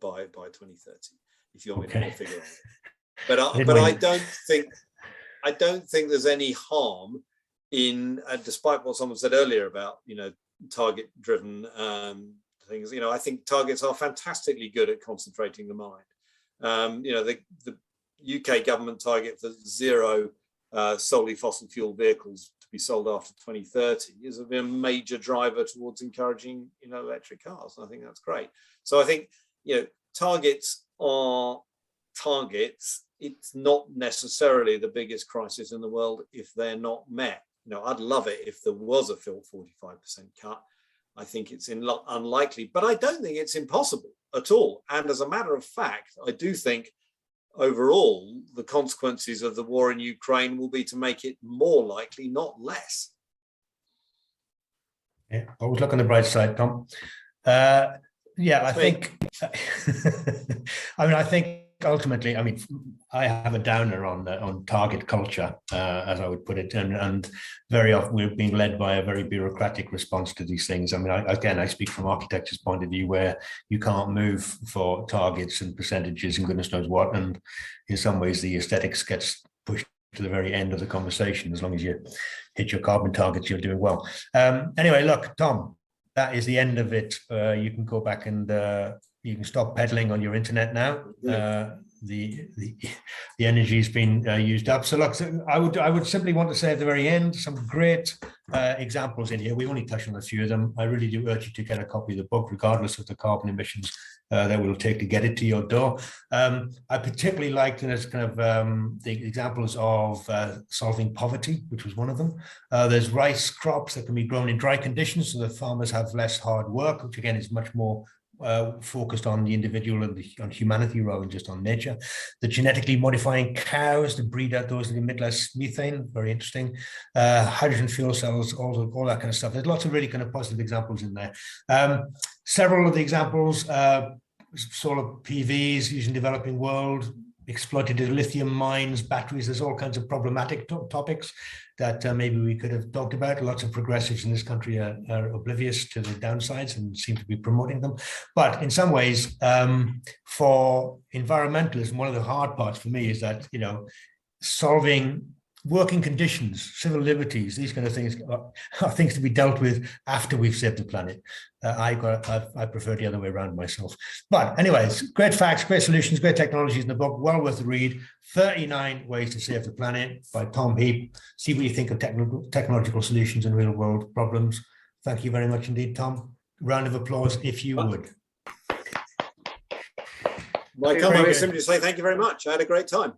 S2: by 2030. If you want me to put a figure on it, but I don't think there's any harm in, despite what someone said earlier about target-driven things. I think targets are fantastically good at concentrating the mind. The UK government target for zero solely fossil fuel vehicles to be sold after 2030 is a major driver towards encouraging electric cars. I think that's great. So I think targets are targets. It's not necessarily the biggest crisis in the world if they're not met. I'd love it if there was a 45% cut. I think it's unlikely, but I don't think it's impossible at all. And as a matter of fact, I do think overall the consequences of the war in Ukraine will be to make it more likely, not less.
S1: Yeah, always look on the bright side, Tom. I think I think ultimately, I have a downer on target culture, as I would put it, and very often we're being led by a very bureaucratic response to these things. I speak from architecture's point of view, where you can't move for targets and percentages and goodness knows what, and in some ways the aesthetics gets pushed to the very end of the conversation. As long as you hit your carbon targets, you're doing well. Anyway, look, Tom, that is the end of it. You can go back and you can stop pedaling on your internet now. The energy's been used up. So look, I would simply want to say at the very end, some great examples in here. We only touched on a few of them. I really do urge you to get a copy of the book, regardless of the carbon emissions that will take to get it to your door. I particularly liked in this kind of the examples of solving poverty, which was one of them. There's rice crops that can be grown in dry conditions, so that farmers have less hard work, which again is much more focused on the individual and on humanity rather than just on nature. The genetically modifying cows to breed out those that emit less methane, very interesting. Hydrogen fuel cells, all that kind of stuff. There's lots of really kind of positive examples in there. Several of the examples, solar PVs used in developing world, exploited lithium mines, batteries, there's all kinds of problematic topics that maybe we could have talked about. Lots of progressives in this country are oblivious to the downsides and seem to be promoting them. But in some ways, for environmentalism, one of the hard parts for me is that, solving working conditions, civil liberties, these kind of things are things to be dealt with after we've saved the planet. I prefer the other way around myself. But anyways, great facts, great solutions, great technologies in the book, well worth the read. 39 Ways to Save the Planet by Tom Heap. See what you think of technological solutions and real world problems. Thank you very much indeed, Tom. Round of applause if you would.
S2: My comment is simply to say thank you very much. I had a great time.